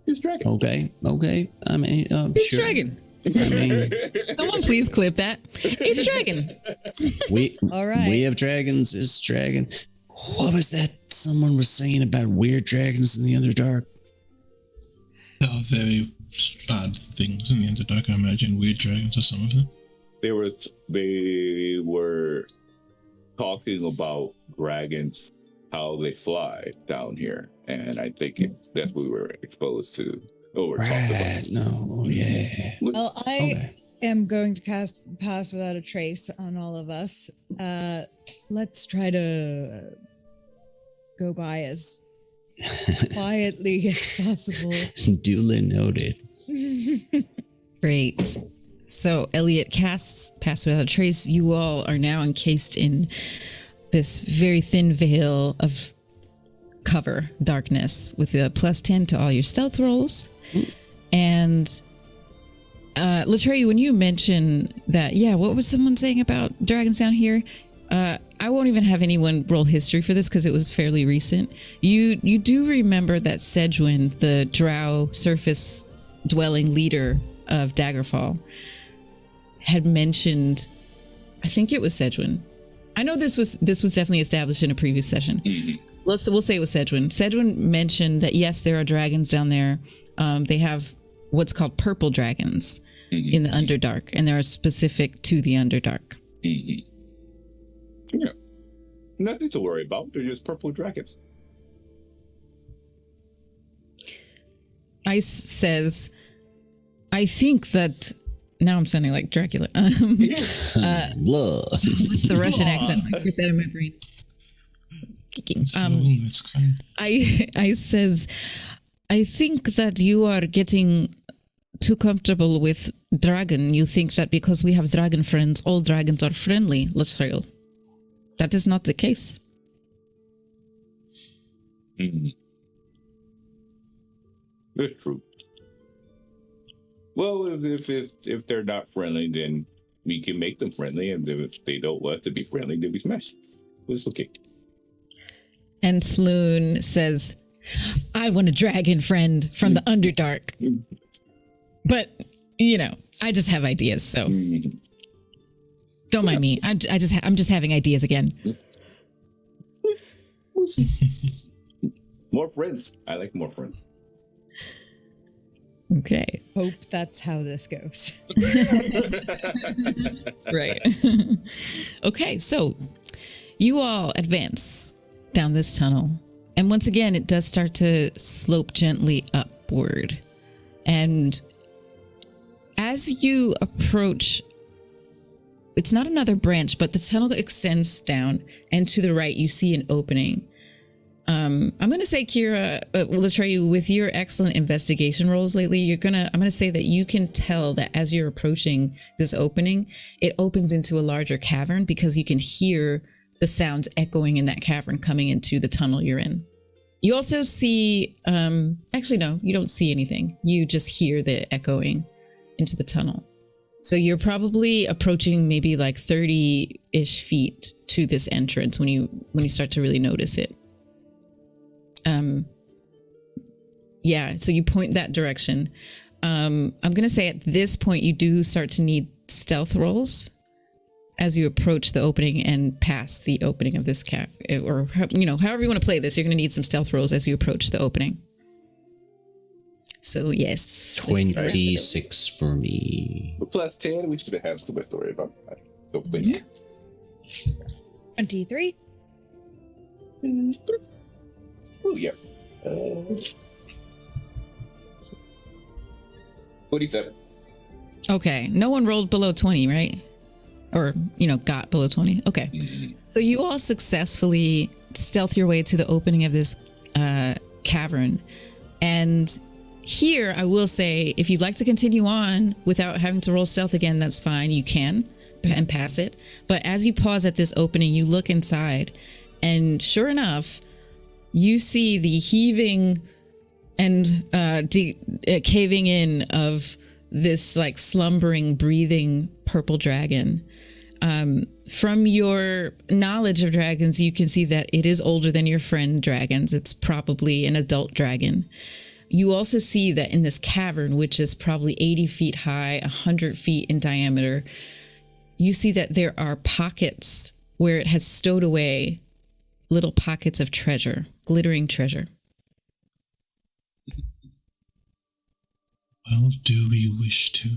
It's dragon. Okay. I mean, It's sure. dragon. I mean, Someone please clip that. It's dragon. All right. We have dragons. It's dragon. What was that someone was saying about weird dragons in the Underdark? There are very odd things in the Underdark, I imagine weird dragons are some of them. They were talking about dragons, how they fly down here, and I think that's what we were exposed to. Oh, we're talking Right. about. No. Yeah. Well, I Okay. am going to cast Pass Without a Trace on all of us. Let's try to go by as quietly as possible. Duly noted. Great. So Elliot casts Pass Without a Trace. You all are now encased in this very thin veil of cover, darkness, with a +10 to all your stealth rolls. And Latreyu, when you mention that, what was someone saying about dragons down here? I won't even have anyone roll history for this because it was fairly recent. You do remember that Sedgwin, the drow surface dwelling leader of Daggerfall, had mentioned, I think it was Sedgwin. I know this was definitely established in a previous session. We'll say it was Sedgwin. Sedgwin mentioned that yes, there are dragons down there. They have what's called purple dragons in the Underdark, and they are specific to the Underdark. Yeah, nothing to worry about. They're just purple dragons. Ice says, "I think that." Now I'm sounding like Dracula. What's the Russian accent? I get that in my brain. It's fine. I says, I think that you are getting too comfortable with dragon. You think that because we have dragon friends, all dragons are friendly. Let's real. That is not the case. It's true. Well, if they're not friendly, then we can make them friendly, and if they don't want to be friendly, then we smash. It's okay. And Sloon says, I want a dragon friend from the Underdark. But, I just have ideas, so don't mind me. I'm just having ideas again. More friends. I like more friends. Okay. Hope that's how this goes. Right. Okay, so you all advance down this tunnel. And once again, it does start to slope gently upward. And as you approach, it's not another branch, but the tunnel extends down, and to the right, you see an opening. I'm going to say, Kira, Latreyu, with your excellent investigation rolls lately, I'm going to say that you can tell that as you're approaching this opening, it opens into a larger cavern because you can hear the sounds echoing in that cavern coming into the tunnel you're in. You also see, actually, no, you don't see anything. You just hear the echoing into the tunnel. So you're probably approaching maybe like 30-ish feet to this entrance when you start to really notice it. So you point that direction. I'm going to say at this point, you do start to need stealth rolls as you approach the opening and pass the opening of this or, however you want to play this, you're going to need some stealth rolls as you approach the opening. So yes. 26 for me. But plus 10, we should have too much to worry about. I don't think. 23. Oh, yeah. 27. Okay. No one rolled below 20, right? Or, got below 20. Okay. So you all successfully stealth your way to the opening of this cavern. And here, I will say, if you'd like to continue on without having to roll stealth again, that's fine. You can and pass it. But as you pause at this opening, you look inside. And sure enough, you see the heaving and caving in of this like slumbering, breathing purple dragon. From your knowledge of dragons, you can see that it is older than your friend dragons. It's probably an adult dragon. You also see that in this cavern, which is probably 80 feet high, 100 feet in diameter, you see that there are pockets where it has stowed away little pockets of treasure, glittering treasure. Well, do we wish to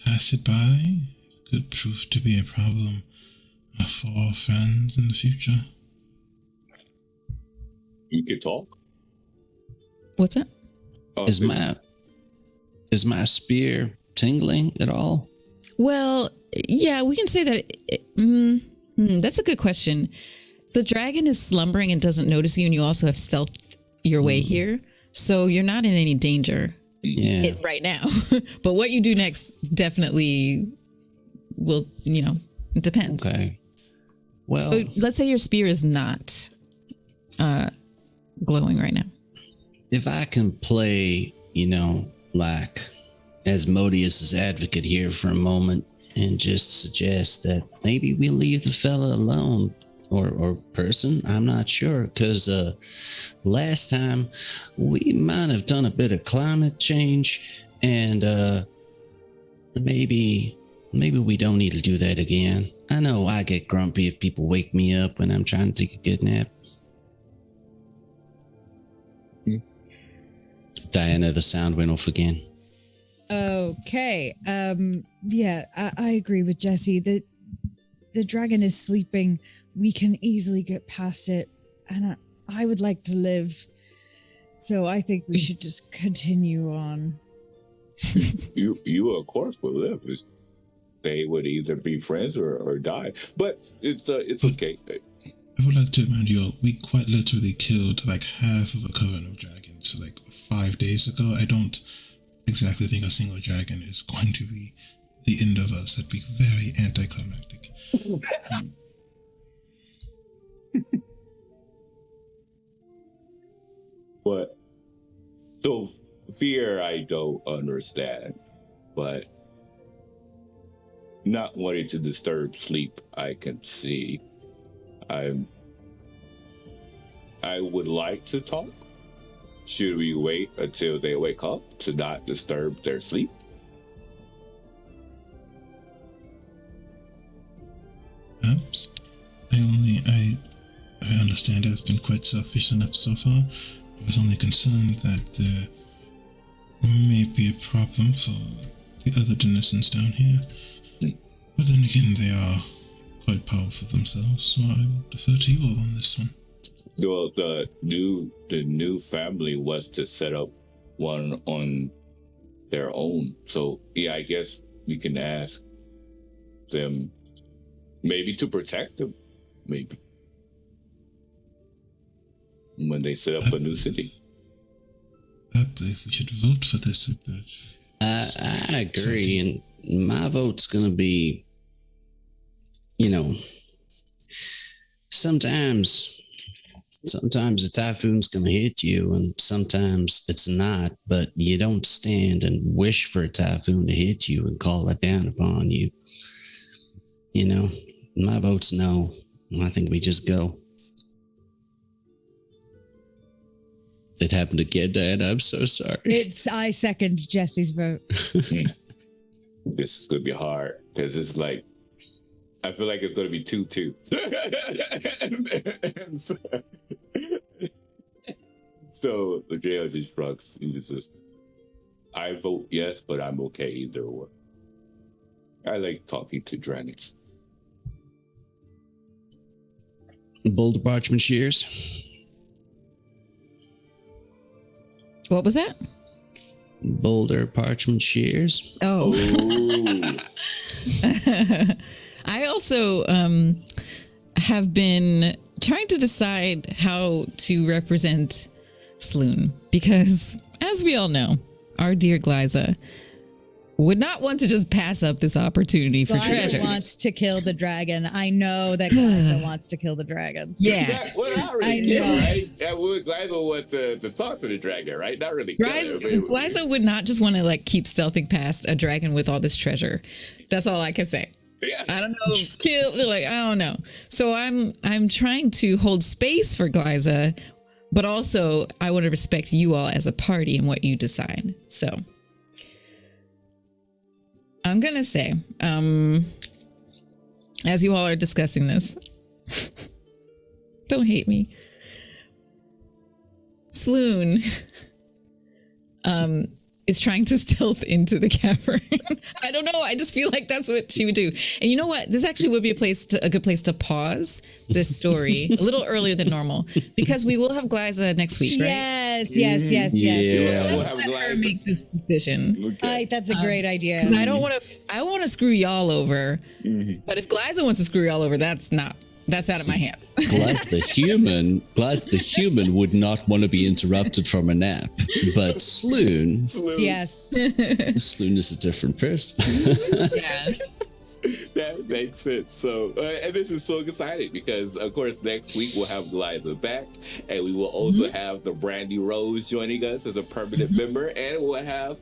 pass it by? It could prove to be a problem for our friends in the future. You can talk. What's that? Is my spear tingling at all? Well, yeah, we can say that. That's a good question. The dragon is slumbering and doesn't notice you, and you also have stealthed your way here, so you're not in any danger right now. But what you do next definitely will, it depends. Okay. Well, So let's say your spear is not glowing right now. if I can play, like Asmodeus's advocate here for a moment and just suggest that maybe we leave the fella alone or person, I'm not sure, because last time we might have done a bit of climate change, and maybe we don't need to do that again. I know I get grumpy if people wake me up when I'm trying to take a good nap. Diana, the sound went off again. Okay. Yeah, I agree with Jesse. The dragon is sleeping. We can easily get past it, and I would like to live. So I think we should just continue on. You of course will live. They would either be friends or die. But it's okay. I would like to remind you all, we quite literally killed like half of a coven of dragons like 5 days ago. I don't exactly think a single dragon is going to be the end of us. That'd be very anticlimactic. But so fear, I don't understand. But not wanting to disturb sleep, I can see. I would like to talk. Should we wait until they wake up to not disturb their sleep? Perhaps. I understand I've been quite selfish enough so far. I was only concerned that there may be a problem for the other denizens down here. But then again, they are quite powerful themselves, so I will defer to you all on this one. Well, the new family was to set up one on their own. So yeah, I guess we can ask them maybe to protect them, maybe when they set up a new city. I believe we should vote for this. I agree, and my vote's going to be, sometimes a typhoon's going to hit you, and sometimes it's not, but you don't stand and wish for a typhoon to hit you and call it down upon you. My vote's no. I think we just go. It happened again, Dad. I'm so sorry. I second Jesse's vote. This is gonna be hard because it's like I feel like it's gonna be 2-2. So the jail just shrugs. He's just, I vote yes, but I'm okay either or. I like talking to dragons. Boulder parchment shears. What was that? Boulder parchment shears. Oh. Ooh. I also have been trying to decide how to represent Sloon because, as we all know, our dear Glyza would not want to just pass up this opportunity for treasure. Glyza wants to kill the dragon. I know that Glyza wants to kill the dragons. Yeah. Well, not really. I know. Right? That would Glyza want to talk to the dragon, right? Not really. Glyza would not just want to keep stealthing past a dragon with all this treasure. That's all I can say. Yeah. I don't know. I don't know. So I'm trying to hold space for Glyza, but also I want to respect you all as a party and what you decide. So I'm going to say, as you all are discussing this, don't hate me. Sloon is trying to stealth into the cavern. I don't know. I just feel like that's what she would do. And you know what? This actually would be a good place to pause this story a little earlier than normal, because we will have Glyza next week, right? Yes. Yeah. We'll have Let her Glyza. make this decision. Okay. That's a great idea. Because I don't want to screw y'all over. But if Glyza wants to screw y'all over, that's out of my hands. Glass the human would not want to be interrupted from a nap, but Sloon Yes. is a different person. Yeah. That makes sense. So, and this is so exciting because, of course, next week we'll have Glyza back, and we will also have the Brandy Rose joining us as a permanent member, and we'll have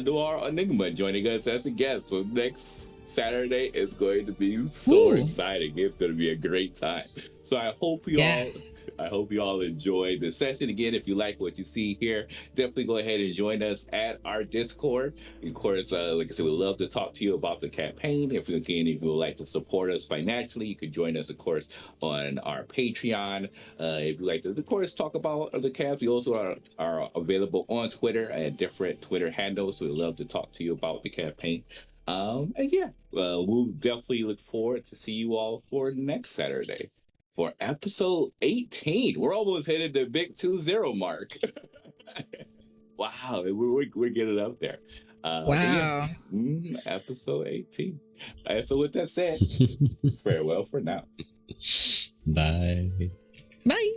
Noir Enigma joining us as a guest. So next Saturday is going to be so exciting. It's going to be a great time. So I hope you all enjoyed the session. Again, if you like what you see here, definitely go ahead and join us at our Discord. Of course, like I said, we'd love to talk to you about the campaign. If you would like to support us financially, you can join us, of course, on our Patreon. If you'd like to, of course, talk about the camps, we also are available on Twitter at different Twitter handles. So we'd love to talk to you about the campaign. And yeah, we'll definitely look forward to see you all for next Saturday for episode 18. We're almost hitting the big 20 mark. Wow, we're getting up there. Wow. Yeah, episode 18. So with that said, farewell for now. Bye. Bye.